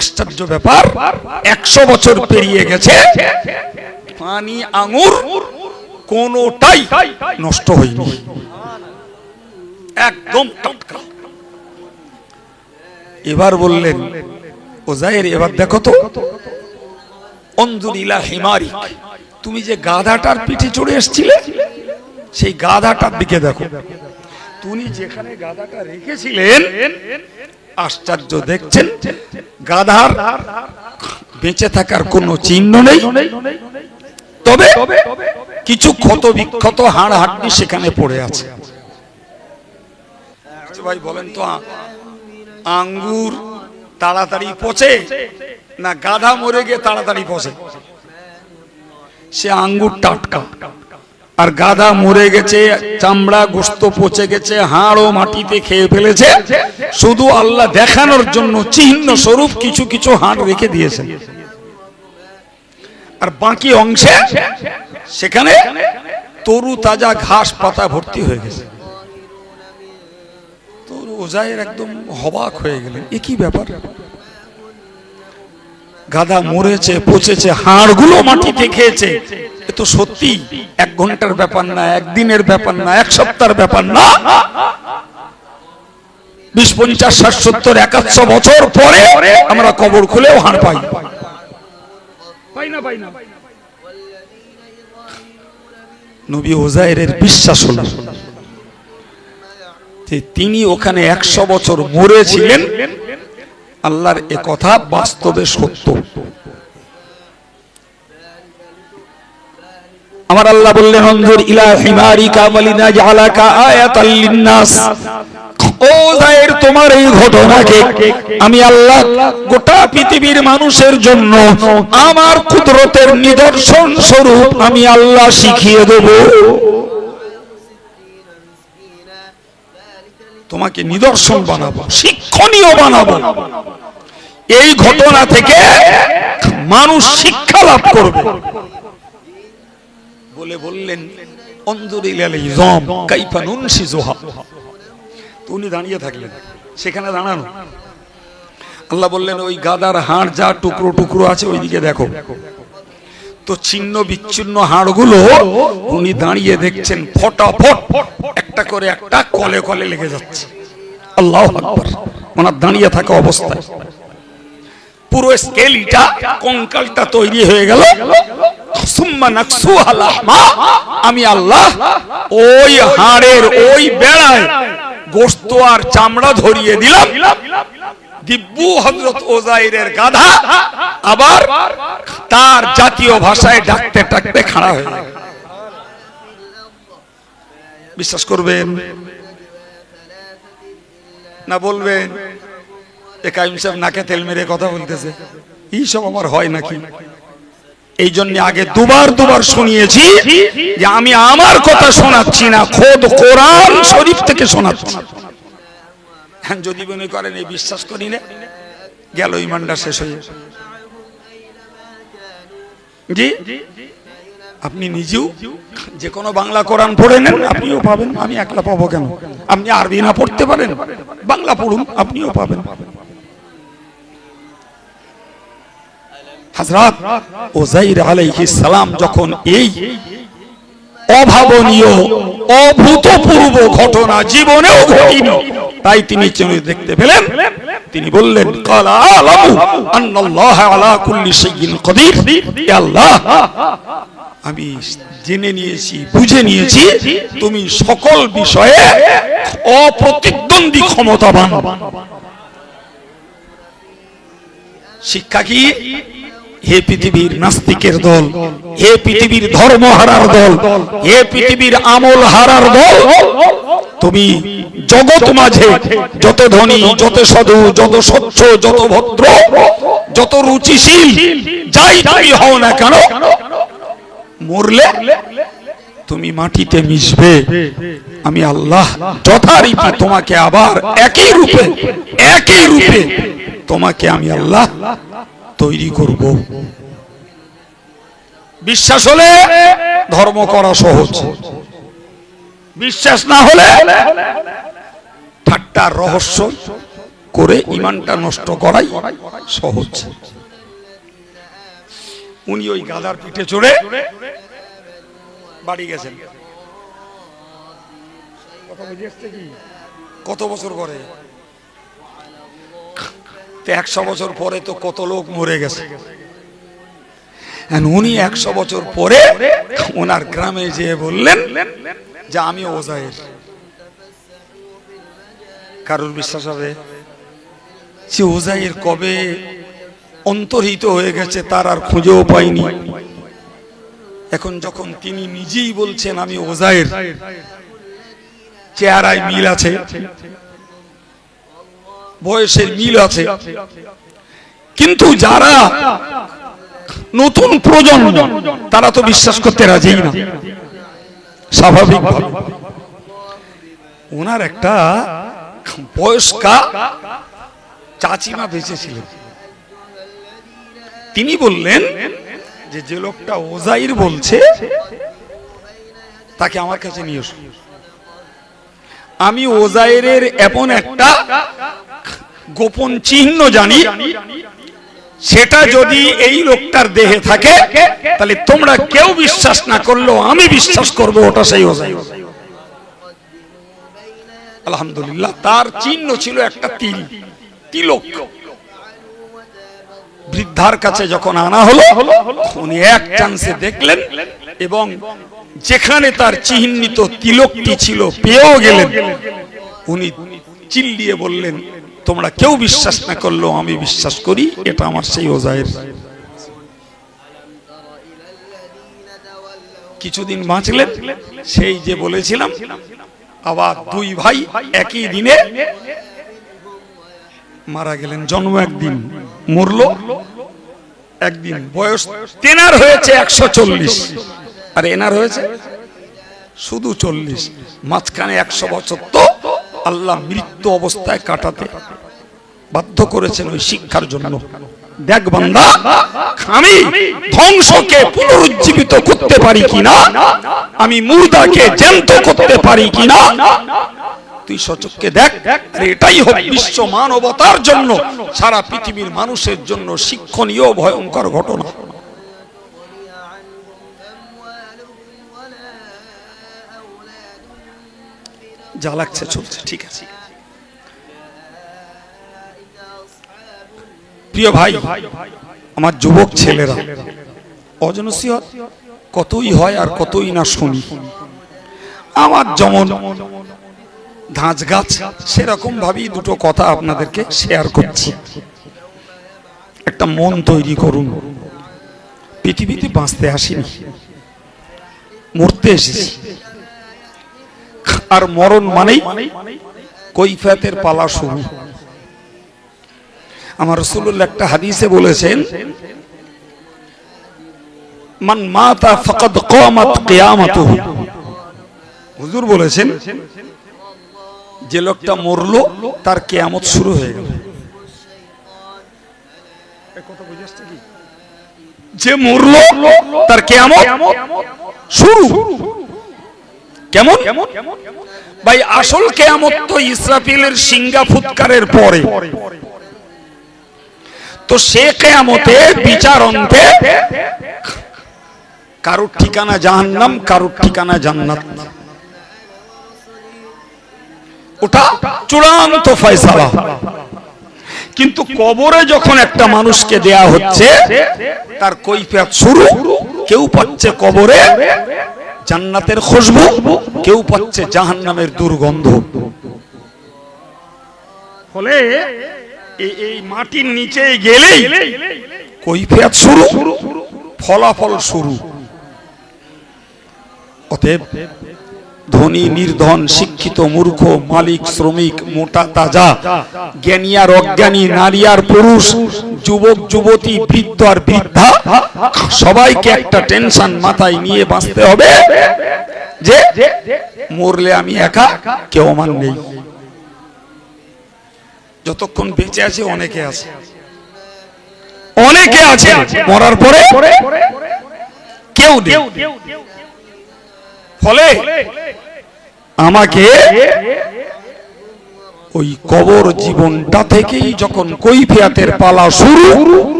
আশ্চর্য ব্যাপার, 100 বছর পেরিয়ে গেছে, পানি আঙ্গুর কোনটাই নষ্ট হয়নি, একদম টাটকা। এবার বললেন উযাইর, এবার দেখো তো, অনজুর ইলা হিমারিক, তুমি যে গাধাটার পিঠে চড়ে এসেছিলে সেই গাধাটার দিকে দেখো। তুমি যেখানে গাধাটা রেখেছিলেন, আশ্চর্য দেখছেন, গাধার বেঁচে থাকার কোনো চিহ্ন নেই, তবে কিছু ক্ষত বিক্ষত হাড় হাড্ডি সেখানে পড়ে আছে। ভাই বলেন তো, আঙ্গুর তাড়াতাড়ি পচে না গাধা মরে গিয়ে তাড়াতাড়ি পচে? সে আঙ্গুর টাটকা, আর গাধা মরে গেছে, চামড়া গোস্ত পচে গেছে, হাড়ও মাটিতে খেয়ে ফেলেছে, শুধু আল্লাহ দেখানোর জন্য চিহ্ন স্বরূপ কিছু কিছু হাড় রেখে দিয়েছেন, আর বাকি অংশে সেখানে তরু তাজা ঘাস পাতা ভর্তি হয়ে গেছে। তো উযাইর একদম অবাক হয়ে গেলেন, এ কি ব্যাপার? গাধা মরেছে, পচেছে, হাড়গুলো মাটিতে খেয়েছে, এ তো সত্যি 1 ঘন্টার ব্যাপার না, 1 দিনের ব্যাপার না, 1 সপ্তাহের ব্যাপার না, 20, 50, 60, 70, 100 বছর পরে আমরা কবর খুলেও হাড় পাই না। নবী উযাইরের বিশ্বাস হলো যে তিনি ওখানে 100 বছর মরেছিলেন, আল্লাহর এ কথা বাস্তবে সত্য। আমার আল্লাহ বললেন অনজুর ইলা হিমারিকা ওয়ালিনাজআলাকা আয়াতাল লিন্নাস। ও উযাইর, তোমার এই ঘটনাকে আমি আল্লাহ গোটা পৃথিবীর মানুষের জন্য আমার কুদরতের নিদর্শন স্বরূপ আমি আল্লাহ শিখিয়ে দেব। তোমাকে নিদর্শন বানাবো, শিক্ষণীয় বানাবো, এই ঘটনা থেকে মানুষ শিক্ষা লাভ করবে বলে বললেন অনজুর ইলাল ইযাম কাইফা নুনশিজুহা। উনি দাঁড়িয়ে থাকলেন, সেখানে দাঁড়ানো। আল্লাহ বললেন ওই গাদার হাড় যা টুকরো টুকরো আছে ওইদিকে দেখো। তো ছিন্ন বিচ্ছিন্ন হাড়গুলো উনি দাঁড়িয়ে দেখছেন, ফটাফট একটা করে একটা কলে কলে লেগে যাচ্ছে। আল্লাহু আকবার। ওনার দাঁড়িয়ে থাকা অবস্থায় পুরো স্কেলিটা, কঙ্কালটা তৈরি হয়ে গেল। সুম্মা নাকসুহা লাহমা, আমি আল্লাহ ওই হাড়ের ওই বেড়ায় গোশত আর চামড়া ধরিয়ে দিলাম। দিব্যু হযরত উযাইরের গাধা আবার তার জাতীয় ভাষায় ডাকতে ডাকতে খাড়া হয়ে গেল। বিশ্বাস করবেন না বলবেন যে কাইম সাহেব নাকে তেল মেরে কথা বলতেছে? এইসব আমার হয় নাকি? এই জন্য আগে দুবার শুনিয়েছি যে আমি আমার কথা শোনাচ্ছি না, খোদ কোরআন শরীফ থেকে শোনাচ্ছি। যদি মনে করেন এই বিশ্বাস করি না, গেল ইমানটা শেষ হয়ে। জি, আপনি নিজেও যে কোনো বাংলা কোরআন পড়ে নেন, আপনিও পাবেন। আমি একলা পাবো কেন? আপনি আরবি না পড়তে পারেন, বাংলা পড়ুন, আপনিও পাবেন। হযরত উযাইর আলাইহিস সালাম যখন এই অভাবনীয় অভূতপূর্ব ঘটনা জীবনেও ঘটেনি, তাই তিনি চোখে দেখতে পেলেন, তিনি বললেন ক্বালা আলামু আন্নাল্লাহ আলা কুল্লি শাইইন কাদির। ইয়া আল্লাহ, আমি জেনে নিয়েছি, বুঝে নিয়েছি তুমি সকল বিষয়ে অপ্রতিদ্বন্দ্বী ক্ষমতাবান। শিক্ষা কি? হে পৃথিবীর নাস্তিকের দল, হে পৃথিবীর ধর্ম হারার দল, হে পৃথিবীর আমল হারার দল, তুমি জগৎ মাঝে যত ধনী, যত সাধু, যত স্বচ্ছ, যত ভদ্র, যত রুচিশীল যাই তুমি হও না কেন, মরলে তুমি মাটিতে মিশবে। আমি আল্লাহ যথারীতি তোমাকে আবার একই রূপে তোমাকে আমি আল্লাহ তৈরি করব। বিশ্বাস হলে ধর্ম করা সহজ, বিশ্বাস না হলে ঠাট্টার রহস্য করে ইমানটা নষ্ট করাই সহজ। উনি ওই গাধার পিঠে চড়ে বাড়ি গেছেন। কত বছর পরে? 100 বছর পরে তো কত লোক মরে গেছে। উনি 100 বছর পরে ওনার গ্রামে যেয়ে বললেন যে আমি উযাইর। কারোর বিশ্বাস হবে? সে উযাইর কবে অন্তর্হিত হয়ে গেছে তার আর খুঁজেও পাইনি। এখন যখন তিনি নিজেই বলছেন আমি উযাইর, চেহারায় মিল আছে, বয়সের মিল আছে, কিন্তু যারা নতুন প্রজন্ম তারা তো বিশ্বাস করতে রাজি না। স্বাভাবিক ওনার একটা বয়স্কা চাচিমা বেঁচে ছিলেন। তিনি বললেন যে যে লোকটা উযাইর বলছে তাকে আমার কাছে নিয়ে এসো। আমি উযাইরের এমন একটা গোপন চিহ্ন জানি, সেটা যদি এই লোকটার দেহে থাকে তাহলে তোমরা কেউ বিশ্বাস না করলেও আমি বিশ্বাস করব ওটা সেই উযাইর। আলহামদুলিল্লাহ, তার চিহ্ন ছিল একটা তিলক। বৃদ্ধার কাছে যখন আনা হলো, উনি এক চান্সে দেখলেন এবং যেখানে তার চিহ্নিত তিলকটি ছিল পেয়েও গেলেন। উনি চিল্লিয়ে বললেন, তোমরা কেউ বিশ্বাস না করলেও আমি বিশ্বাস করি এটা আমার সেই উযাইর। কিছুদিন বাঁচলেন, সেই যে বলেছিলাম আবার দুই ভাই একই দিনে মারা গেলেন। জন্ম একদিন, মরলো একদিন। বয়স তেনার হয়েছে 140 আর এনার হয়েছে শুধু 40। মাঝখানে 100 বছর তো আল্লাহ মৃত্যু অবস্থায় কাটাতে বাধ্য করেছেন ওই শিক্ষার জন্য। দেখ বান্দা, আমি ধ্বংসকে পুনরুজ্জীবিত করতে পারি কিনা, আমি মুর্দাকে জ্যান্ত করতে পারি কিনা, তুই সচক্ষে দেখ। এটাই হবে বিশ্ব মানবতার জন্য, সারা পৃথিবীর মানুষের জন্য শিক্ষণীয় ভয়ঙ্কর ঘটনা। যা লাগছে চলছে, ঠিক আছে। প্রিয় ভাই, আমার যুবক ছেলেরা, অজনসিহত কতই হয় আর কতই না শুনি। আমার যেমন ধাঁচ গাছ, সেরকম ভাবেই দুটো কথা আপনাদেরকে শেয়ার করছি। একটা মন তৈরি করুন। পৃথিবীতে বাঁচতে আসিনি, মরতে এসেছি। আর মরণ মানেই কৈফিয়তের পালা শুরু। আমার রাসূলুল্লাহ একটা হাদিসে বলেছেন, মান মাতা ফাকাদ কামাত কিয়ামাতুহু। হুজুর বলেছেন, যে লোকটা মরলো তার কিয়ামত শুরু হয়ে গেল। যে মরলো তার কিয়ামত শুরু। কেমন ভাই? আসল কিয়ামত তো ইসরাফিলের সিংহা ফুৎকারের পরে। তো সে কিয়ামতে বিচার অন্তে কারোর ঠিকানা জাহান্নাম, কারোর ঠিকানা জান্নাত। ওটা চূড়ান্ত ফয়সালা। কিন্তু কবরে যখন একটা মানুষকে দেয়া হচ্ছে, তার কৈফিয়ত শুরু। কেউ পাচ্ছে কবরে জান্নাতের খুশবু, কেউ পাচ্ছে জাহান্নামের দুর্গন্ধ। ফলে এই মাটির নিচে গেলেই কৈফিয়ত শুরু, ফলাফল শুরু। অতএব ধনী নির্ধন, শিক্ষিত মূর্খ, মালিক শ্রমিক, মোটা তাজা, জ্ঞানী আর অজ্ঞানী, নারী আর পুরুষ, যুবক যুবতী, বৃদ্ধ আর বৃদ্ধা, সবাইকে একটা টেনশন মাথায় নিয়ে বাঁচতে হবে যে মরলে আমি একা, কেউ আমার নেই। যতক্ষণ বেঁচে আছে অনেকে আছে, অনেকে আছে, মরার পরে কেউ নেই। ফলে আমাকে ওই কবর জীবনটা থেকেই যখন কৈফিয়তের পালা শুরু,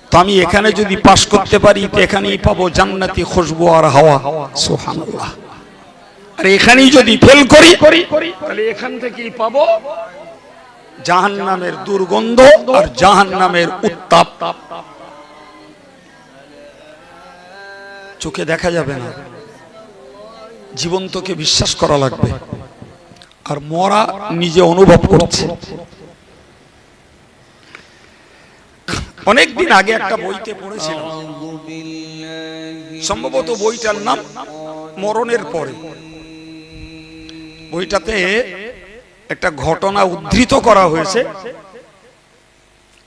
তো আমি এখানে যদি পাশ করতে পারি তো এখানেই পাবো জান্নাতি খুশবু আর হাওয়া। সুবহানাল্লাহ। আর এখানেই যদি ফেল করি তাহলে এখান থেকেই পাবো জাহান্নামের দুর্গন্ধ আর জাহান্নামের উত্তাপ। চোখে দেখা যাবে না, জীবন্তকে বিশ্বাস করা লাগবে। আর মরা নিজে অনুভব করছে। অনেকদিন আগে একটা বইতে পড়েছিলাম, সম্ভবত বইটার নাম মরণের পরে। বইটাতে একটা ঘটনা উদ্ধৃত করা হয়েছে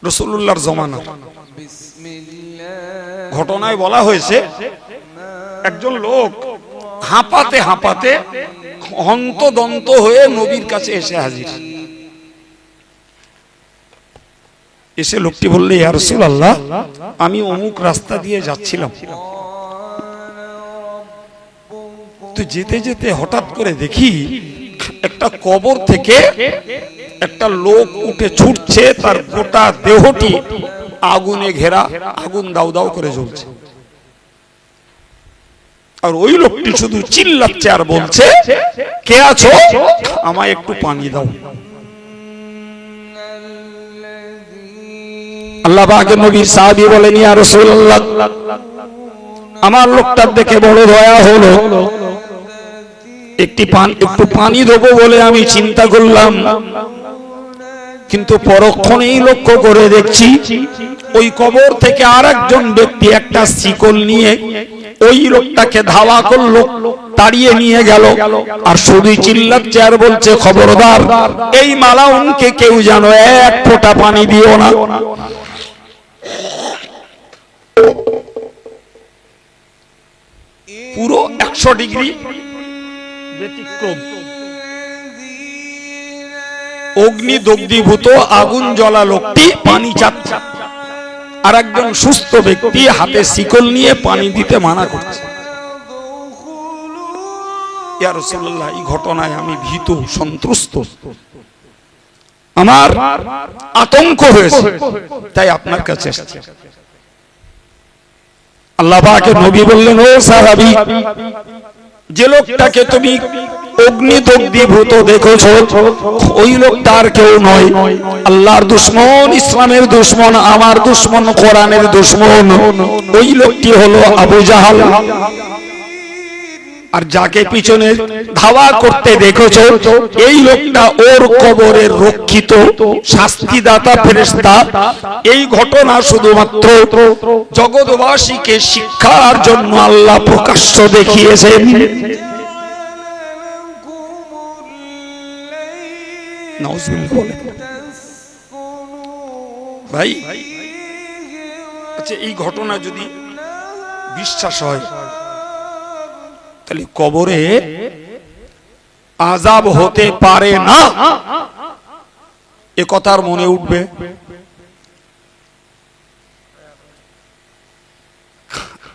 রাসূলুল্লাহর জমানার। ঘটনায় বলা হয়েছে, একজন লোক হাঁপাতে হাঁপাতে হন্তদন্ত হয়ে নবীর কাছে এসে হাজির। এসে লোকটি বললে, ইয়া রাসূলুল্লাহ, আমি অমুক রাস্তা দিয়ে যাচ্ছিলাম, তো যেতে যেতে হঠাৎ করে দেখি একটা কবর থেকে একটা লোক উঠে ছুটছে, তার গোটা দেহটি আগুনে ঘেরা, আগুন দাউ দাউ করে জ্বলছে। আর ওই লোকটি শুধু চিল্লাচ্ছে আর বলছে, কে আছো, আমায় একটু পানি দাও। আল্লাহ পাকের নবী সাহাবী বলেন, ইয়া রাসূলুল্লাহ, আমার লোকটার দেখে বড় দয়া হলো, একটু পানি দেবো বলে আমি চিন্তা করলাম, কিন্তু পরক্ষণেই লক্ষ্য করে দেখছি ওই কবর থেকে আরেকজন ব্যক্তি একটা শিকল নিয়ে ওই লোকটাকে ধাওয়া করলো, তাড়িয়ে নিয়ে গেল। আর শুধু চিল্লাচ্ছে আর বলছে, খবরদার, এই মালাউনকে কেউ যেন এক ফোঁটা পানি দিও না। পুরো 100 ডিগ্রি ব্যতিক্রম। অগ্নি দগ্ধীভূত আগুন জ্বলা লোকটি পানি চাচ্ছে, আর একজন সুস্থ ব্যক্তি হাতে শিকল নিয়ে পানি দিতে মানা করছে। ইয়া রাসূলুল্লাহ, এই ঘটনায় আমি ভীত, সন্ত্রস্ত, আমার আতঙ্ক হয়েছে, তাই আপনার কাছে এসেছি। আল্লাহ পাকের নবী বললেন, ও সাহাবী, যে লোকটাকে তুমি অগ্নিদগ্ধীভূত দেখেছো, ওই লোকটা আর কেউ নয়, আল্লাহর দুশমন, ইসলামের দুশমন, আমার দুশমন, কোরআনের দুশমন। ওই লোকটি হলো আবু জাহাল। আর যাকে পিছনে ধাওয়া করতে দেখেছো, এই লোকটা ওর কবরের রক্ষিত শাস্তিদাতা ফেরেশতা। এই ঘটনা শুধুমাত্র জগৎবাসীকে শিক্ষার জন্য আল্লাহ প্রকাশ্য দেখিয়েছেন। নাউজুবিল্লাহ বলে। ভাই আচ্ছা, এই ঘটনা যদি বিশ্বাস হয় তাহলে কবরে আযাব হতে পারে না এ কথার মনে উঠবে?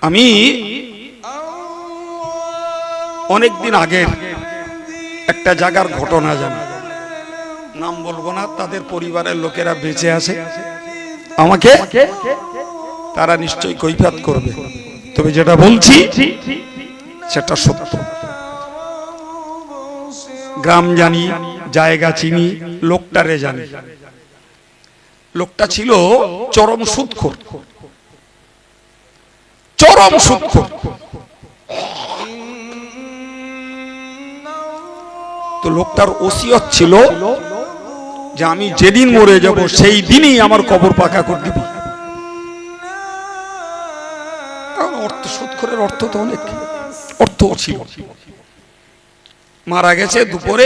আমি অনেকদিন আগে একটা জায়গার ঘটনা জানি, নাম বলবো না, তাদের পরিবারের লোকেরা বেঁচে আছে, আমাকে তারা নিশ্চয়ই কৈফিয়ত করবে, তবে যেটা বলছি সেটা সত্য। গ্রাম জানি, জায়গা চিনি, লোকটারে জানি। লোকটা ছিল চরম সুদখোর, চরম সুদখোর। তো লোকটার ওসিয়ত ছিল যে আমি যেদিন মরে যাব সেই দিনই আমার কবর পাকা করে দিবি। অর্থ, সুদখোরের অর্থ তো অনেক অর্থ ছিল। মারা গেছে, দুপুরে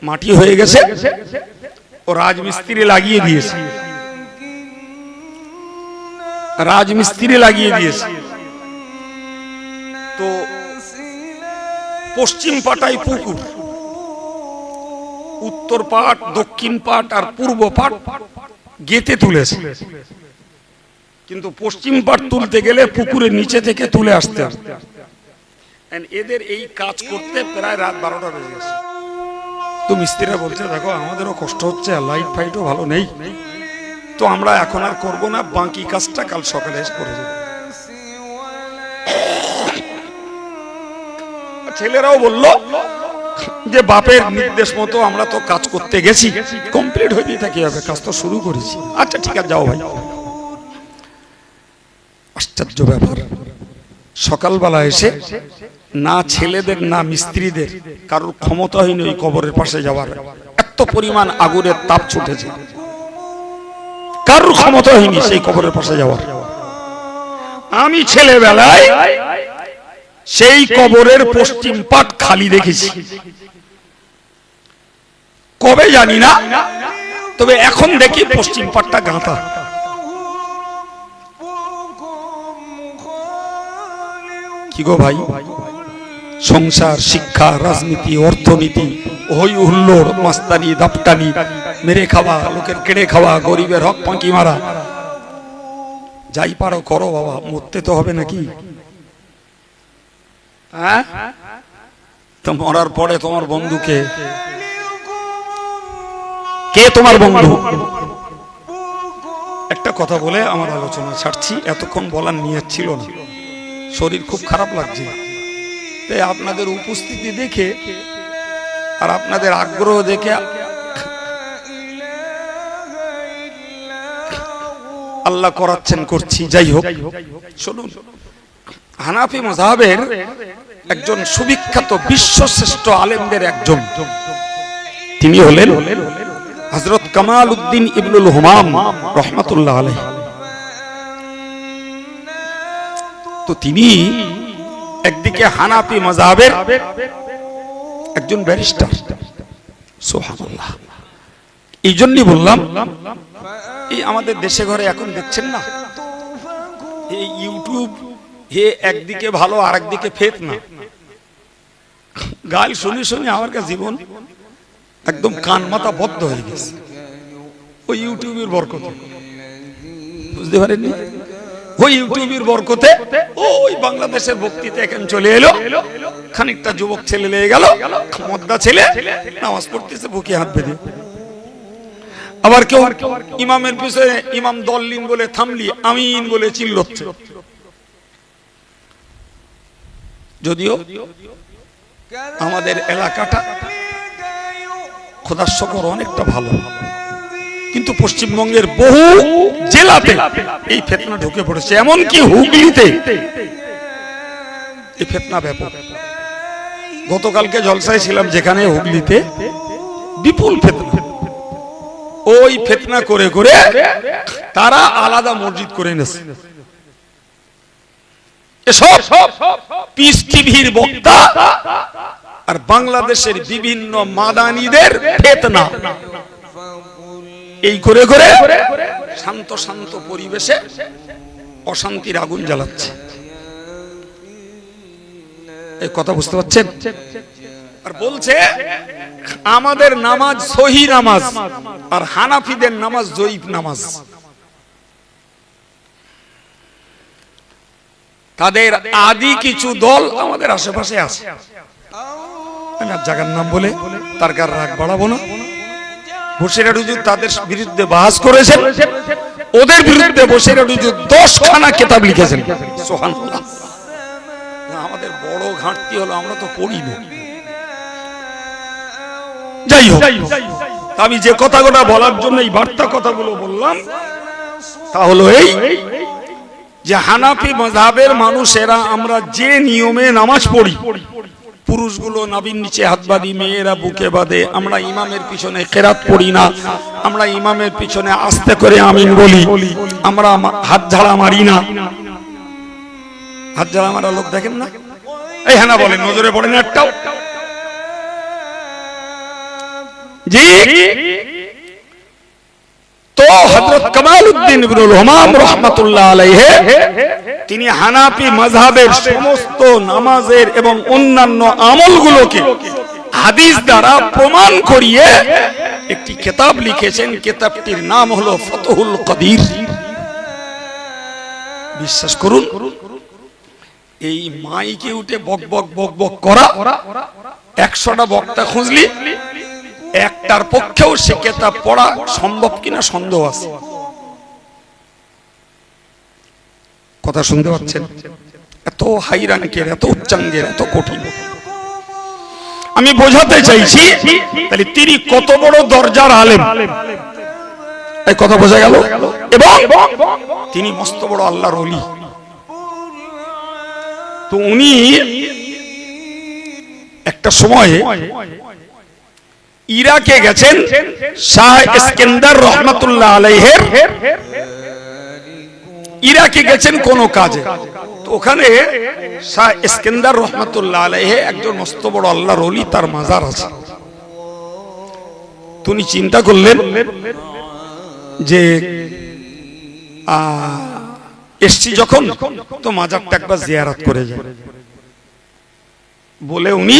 মাটি হয়ে গেছে, ও রাজমিস্ত্রি লাগিয়ে দিয়েছে, রাজমিস্ত্রি লাগিয়ে দিয়েছে। তো পশ্চিম পাটায় পুকুর, উত্তর পাট, দক্ষিণ পাট আর পূর্ব পাট গেতে তুলেছে, কিন্তু পশ্চিম পাট তুলতে গেলে পুকুরের নিচে থেকে তুলে আসতে আসতে এদের এই কাজ করতে প্রায় রাত 12টা বেজে গেছে। তো মিস্ত্রিরা বলছে দেখো আমাদেরও কষ্ট হচ্ছে, লাইট ফাইটও ভালো নেই, তো আমরা এখন আর করবো না, বাকি কাজটা কাল সকালে এসে করে দেব। ছেলেরাও বলল যে বাপের নির্দেশ মতো আমরা তো কাজ করতে গেছি, কমপ্লিট হয়ে দিয়ে থাকি হবে, কাজ তো শুরু করেছি, আচ্ছা ঠিক আছে যাও ভাই। আশ্চর্য ব্যাপার, সকালবেলা এসে না ছেলেদের না মিস্ত্রিদের কারোর ক্ষমতা হয়নি ওই কবরের পাশে যাওয়ার, এত পরিমাণ আগুনের তাপ ছুটেছে, কারোর ক্ষমতা হয়নি সেই কবরের পাশে যাওয়ার। আমি ছেলেবেলায় সেই কবরের পশ্চিম পাট খালি দেখেছি, কবে জানি না, তবে এখন দেখি পশ্চিম পাটটা গাঁথা। কি গো ভাই, সংসার, শিক্ষা, রাজনীতি, অর্থনীতি, হই হুল্লোড়, মাস্তানি, দাপটানি, মেরে খাওয়া, লোকের কেড়ে খাওয়া, গরিবের হক ফাঁকি মারা, যাই পারো করো বাবা, মরতে তো হবে নাকি? হ্যাঁ, তো মরার পরে তোমার বন্ধুকে, কে তোমার বন্ধু? একটা কথা বলে আমার আলোচনা ছাড়ছি, এতক্ষণ বলার নিয়ত ছিল না, শরীর খুব খারাপ লাগছে, তাই আপনাদের উপস্থিতি দেখে আর আপনাদের আগ্রহ দেখে আল্লাহ করাচ্ছেন, করছি। যাই হোক, শুনুন, হানাফি মাযহাবের একজন সুবিখ্যাত বিশ্বশ্রেষ্ঠ আলেমদের একজন, তিনি হলেন হযরত কামাল উদ্দিন ইবনুল হুমাম রাহমাতুল্লাহ আলাইহি। তো তিনি একদিকে হানাফি মাযহাবের একজন ব্যারিস্টার, সুবহানাল্লাহ। এই জন্যই বললাম, এই আমাদের দেশে ঘরে এখন দেখছেন না, এই ইউটিউব, হে একদিকে ভালো আর একদিকে ফিতনা, গাল শুনে শুনে আমার কাছে জীবন একদম কান মাথা বদ্ধ হয়ে গেছে, ওই ইউটিউবের বরকতে, বুঝতে পারেননি? ওই ইউটিউবের বরকতে ওই বাংলাদেশের বক্তৃতা এখন চলে এলো, খানিকটা যুবক ছেলে লেগে গেল, মদ্দা ছেলে নামাজ পড়তেছে বুকে হাত বেঁধে, আবার কেউ ইমামের পিছনে ইমাম দল্লিন বলে থামলি, আমিন বলে চিল্লাচ্ছে। যদিও আমাদের এলাকাটা খোদার শকর অনেকটা ভালো, কিন্তু পশ্চিমবঙ্গের বহু জেলাতে এই ফিতনা ঢুকে পড়েছে, এমনকি হুগলিতে এই ফিতনা ব্যাপক। গতকালকে জলসায় ছিলাম যেখানে, হুগলিতে বিপুল ফিতনা, ওই ফিতনা করে করে তারা আলাদা মসজিদ করে এনেছে। এসব পিস টিভির বক্তা আর বাংলাদেশের বিভিন্ন মাদানীদের ফিতনা, এই করে করে শান্ত শান্ত পরিবেশে অশান্তির আগুন জ্বালাচ্ছে। এই কথা বুঝতে পারছেন? আর বলছে আমাদের নামাজ সহি নামাজ, আর হানাফিদের নামাজ জয়ীফ নামাজ। তাদের আদি কিছু দল আমাদের আশেপাশে আছে, আমি আর জায়গার নাম বলে তার কার রাগ বাড়াবো না। বসিরহাট হুজুর তাদের বিরুদ্ধে বাহাস করেছেন, ওদের বিরুদ্ধে বসিরহাট হুজুর 10খানা কিতাব লিখেছেন। সুবহানাল্লাহ। আমাদের বড় ঘাটতি হলো আমরা তো পড়ি না। যাই হোক, আমি যে কথাগুলো বলার জন্য এই বার্তা কথাগুলো বললাম তা হলো এই যে হানাফি মাযহাবের মানুষেরা আমরা যে নিয়মে নামাজ পড়ি, পুরুষগুলো নাভির নিচে হাত বাঁধি, মেয়েরা বুকে বাঁধে, আমরা ইমামের পিছনে কেরাত পড়ি না, আমরা ইমামের পিছনে আস্তে করে আমিন বলি, আমরা হাত ঝাড়া মারি না। হাত ঝাড়া মারা লোক দেখেন না? এই হ্যাঁ না বলেন, নজরে পড়ে না একটাও? জি। তো হযরত কামালউদ্দিন ইবনুল হুমাম রাহমাতুল্লাহ আলাইহি তিনি হানাফি মাযহাবের সমস্ত নামাজের এবং অন্যান্য আমলগুলোকে হাদিস দ্বারা প্রমাণ করিয়ে একটি কিতাব লিখেছেন। কিতাবটির নাম হলো ফাতহুল কাদির। বিশ্বাস করুন, এই মাইকে উঠে বক বক বক বক করা, 100টা বক্তা খুঁজলি একটার পক্ষেও সে কিতাব পড়া সম্ভব কিনা সন্দেহ আছে। কথা শুনতে পাচ্ছেন? এত হাইরাঙ্কের, এত উচ্চাঙ্গের, এত কঠিন। আমি বোঝাতে চাইছি তাহলে তিনি কত বড় দরজার আলেম, এই কথা বোঝা গেল। এবং তিনি মস্ত বড় আল্লাহর ওলি। তো উনি একটা সময়ে ইরাকে গেছেন শাহ ইস্কান্দার রহমাতুল্লাহ আলাইহির, ইরাকে গেছেন কোন কাজে। তো ওখানে শাহ ইস্কান্দার রহমাতুল্লাহ আলাইহি একজন মস্ত বড় আল্লাহর ওলি, তার মাজার আছে। তিনি চিন্তা করলেন যে এসছি যখন, তো মাজারটা একবার জিয়ারত করে যায় বলে উনি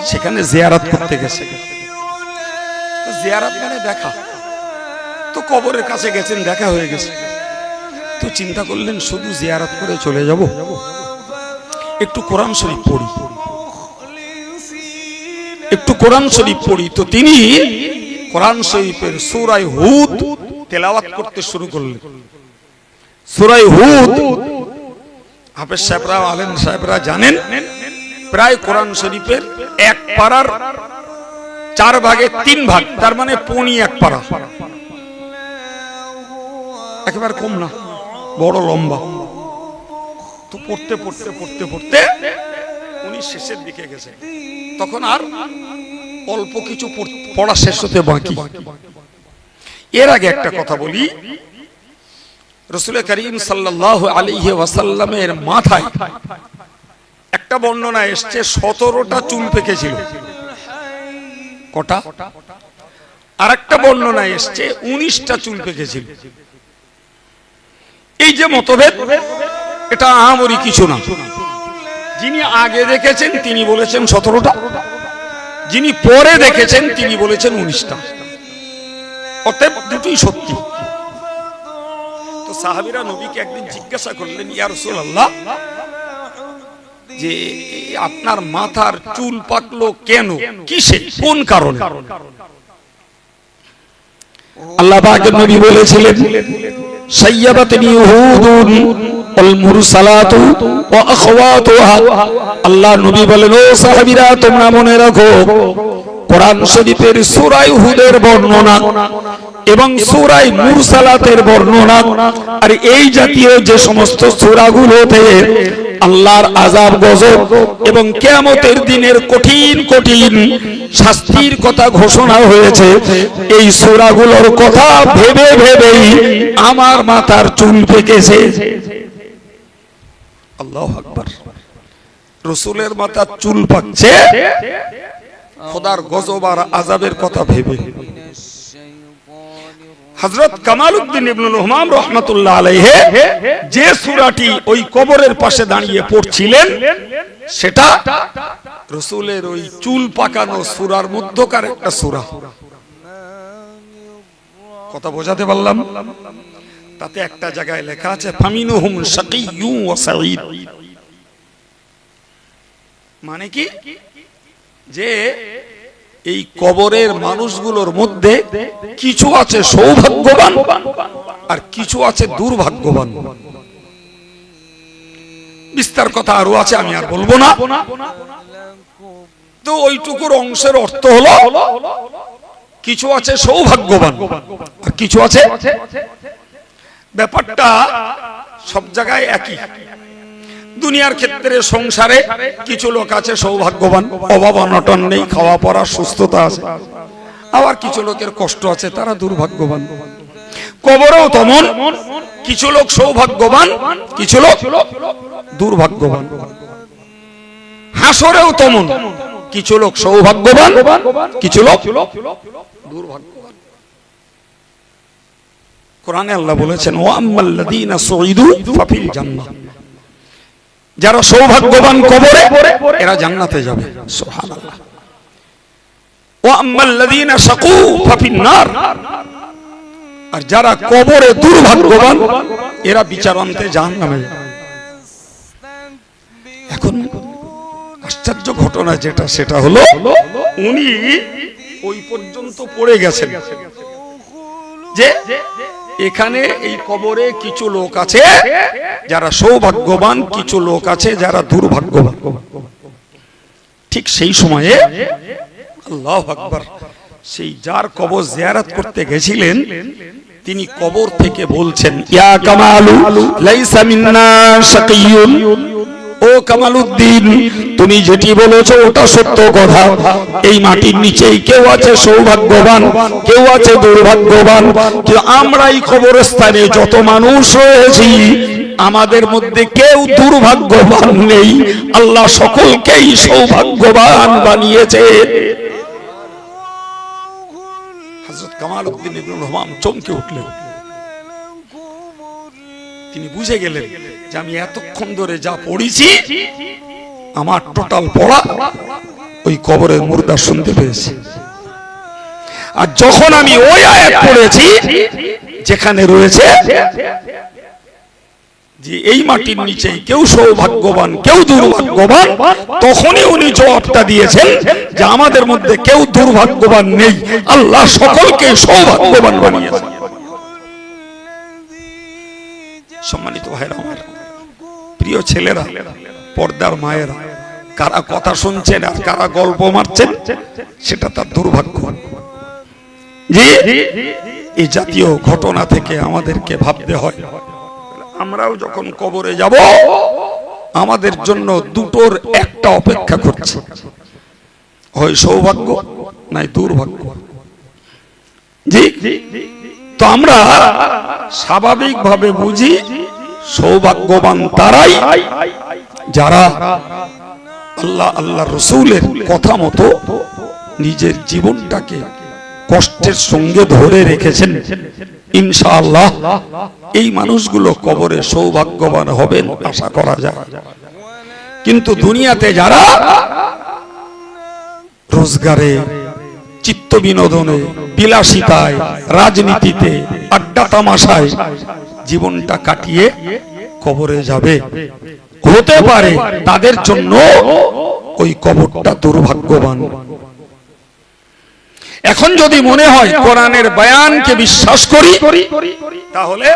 সেখানে জিয়ারত করতে গেছে। জিয়ারত মানে দেখা, তো কবরের কাছে গেছেন, দেখা হয়ে গেছে। তো চিন্তা করলেন শুধু জিয়ারত করে চলে যাব, একটু কোরআন শরীফ পড়ি, একটু কোরআন শরীফ পড়ি। তো তিনি কোরআন শরীফের সূরা হুদ তেলাওয়াত করতে শুরু করলেন। সূরা হুদ হাফেজ সাহেবরা, আলেম সাহেবরা জানেন, প্রায় কোরআন শরীফের এক পারার 4 ভাগে 3 ভাগ, তার মানে পৌনি 1 পারা, একেবারে কম না, বড় লম্বা। তো পড়তে পড়তে পড়তে পড়তে উনি শেষের দিকে গেছে। তখন আর অল্প কিছু পড়া শেষ হতে বাকি। এর আগে একটা কথা বলি, রাসূল করিম সাল্লাল্লাহু আলাইহি ওয়াসাল্লামের মাথায় একটা বর্ণনা এসছে 17টা চুল পেকেছিল। কটা? আর একটা বর্ণনা এসছে 19টা চুল পেকেছিল। এই যে মতভেদ, এটা আহামরি কিছু না। যিনি আগে দেখেছেন তিনি বলেছেন 17টা, যিনি পরে দেখেছেন তিনি বলেছেন 19টা। অতএব দুটোই সত্যি। তো সাহাবীরা নবীকে একদিন জিজ্ঞাসা করলেন, ইয়া রাসূলুল্লাহ, যে আপনার মাথার চুল পাকলো কেন, কিসে, কোন কারণে? আল্লাহ পাকের নবী বলেছিলেন, সাইয়াবাতনি উহুদুন ওয়াল মুরসালাতু ওয়া আখওয়াতুহা। আল্লাহ নবী বলেন, ও সাহাবীরা তোমরা মনে রাখো, কোরআন শরীফের সূরা উহুদের বর্ণনা এবং সূরা মুরসালাতের বর্ণনা, আর এই জাতীয় যে সমস্ত সূরাগুলোতে আল্লাহর আযাব গজব এবং কিয়ামতের দিনের কঠিন কঠিন শাস্তির কথা ঘোষণা হয়েছে, এই সূরাগুলোর কথা ভেবে ভেবেই আমার মাথার চুল পেকেছে। আল্লাহু আকবার। রসুলের মাথার চুল পাকছে খোদার গজব আর আযাবের কথা ভেবে। হযরত কামালউদ্দিন ইবনুল হুমাম রাহমাতুল্লাহ আলাইহি যে সূরাটি ওই কবরের পাশে দাঁড়িয়ে পড়ছিলেন সেটা রসুলের ওই চুল পাকানো সূরার মধ্যকার একটা সূরা। কথা বোঝাতে পারলাম? তাতে একটা জায়গায় লেখা আছে ফামিনুহুম শাকিয়্যু ওয়া সাঈদ। মানে কি, যে এই কবরের মানুষগুলোর মধ্যে কিছু আছে সৌভাগ্যবান আর কিছু আছে দুর্ভাগ্যবান। বিস্তার কথা আরো আছে, আমি আর বলবো না। তো ওইটুকুর অংশের অর্থ হলো কিছু আছে সৌভাগ্যবান আর কিছু আছে, ব্যাপারটা সব জায়গায় একই। দুনিয়ার ক্ষেত্রে সংসারে কিছু লোক আছে সৌভাগ্যবান, অভাব অনটন নেই, খাওয়া পড়া সুস্থতা আছে। আবার কিছু লোকের কষ্ট আছে, তারা দুর্ভাগ্যবান। কবরেও তেমন কিছু লোক সৌভাগ্যবান, কিছু লোক দুর্ভাগ্যবান। হাসরেও তেমন কিছু লোক সৌভাগ্যবান, কিছু লোক দুর্ভাগ্যবান। কোরআনে আল্লাহ বলেছেন ওয়া আম্মাল্লাযীনা সুঈদু ফাফিল জান্নাহ, যারা সৌভাগ্যবান কবরে এরা জান্নাতে যাবে। সুবহানাল্লাহ। ওয়া আম্মাল্লাযীনা শাকু ফাফিন নার, আর যারা কবরে দুর্ভাগ্যবান এরা বিচারান্তে জাহান্নামে যাবে। এখন আশ্চর্য ঘটনা যেটা, সেটা হলো উনি ওই পর্যন্ত পড়ে গেছেন যে এখানে এই কবরে কিছু লোক আছে যারা সৌভাগ্যবান, কিছু লোক আছে যারা দুর্ভাগ্যবান। ঠিক সেই সময়ে আল্লাহু আকবার, সেই যার কবর জিয়ারত করতে গেছিলেন তিনি কবর থেকে বলছেন ইয়া কামালু লাইসা মিন্না শাকিয়ুন, ও কামালউদ্দিন তুমি যেটি বলেছো ওটা সত্য কথা। এই মাটির নিচেই কেউ আছে সৌভাগ্যবান, কেউ আছে দুর্ভাগ্যবান। কিন্তু আমরা এই কবরস্থানে যত মানুষ রয়েছি আমাদের মধ্যে কেউ দুর্ভাগ্যবান নেই, আল্লাহ সকলকেই সৌভাগ্যবান বানিয়েছে। হযরত কামালউদ্দিন ইবনুল হুমাম চমকে উঠলেন। তিনি বুঝে গেলেন যে আমি এতক্ষণ ধরে যা পড়েছি আমার টোটাল পড়া ওই কবরের মুর্দা শুনতে পেয়েছি। আর যখন আমি ওই আয়াত পড়েছি যেখানে রয়েছে যে এই মাটির নিচে কেউ সৌভাগ্যবান, কেউ দুর্ভাগ্যবান, তখনই উনি জবাবটা দিয়েছেন যে আমাদের মধ্যে কেউ দুর্ভাগ্যবান নেই, আল্লাহ সকলকে সৌভাগ্যবান বানিয়েছেন। সম্মানিত ভাইরা আমার, প্রিয় ছেলেরা, পর্দার মায়েরা, কারা কথা শুনছেন আর কারা গল্প মারছেন সেটা তার দুর্ভাগ্য। যে এই জাতীয় ঘটনা থেকে আমাদেরকে ভাবতে হয় আমরাও যখন কবরে যাব আমাদের জন্য দুটোর একটা অপেক্ষা করছে, হয় সৌভাগ্য নাই দুর্ভাগ্য। জি, তো আমরা স্বাভাবিকভাবে বুঝি সৌভাগ্যবান তারাই যারা আল্লাহ আল্লাহ রসুলের কথা মতো নিজের জীবনটাকে কষ্টের সঙ্গে ধরে রেখেছেন। ইনশাআল্লাহ এই মানুষগুলো কবরে সৌভাগ্যবান হবেন আশা করা যায়। কিন্তু দুনিয়াতে যারা রোজগারে, চিত্ত বিনোদনে, বিলাসিতায়, রাজনীতিতে, আড্ডা তামাশায় জীবনটা কাটিয়ে কবরে যাবে, হতে পারে তাদের জন্য ওই কবরটা দুর্ভাগ্যবান। এখন যদি মনে হয় কোরআনের বয়ানকে বিশ্বাস করি তাহলে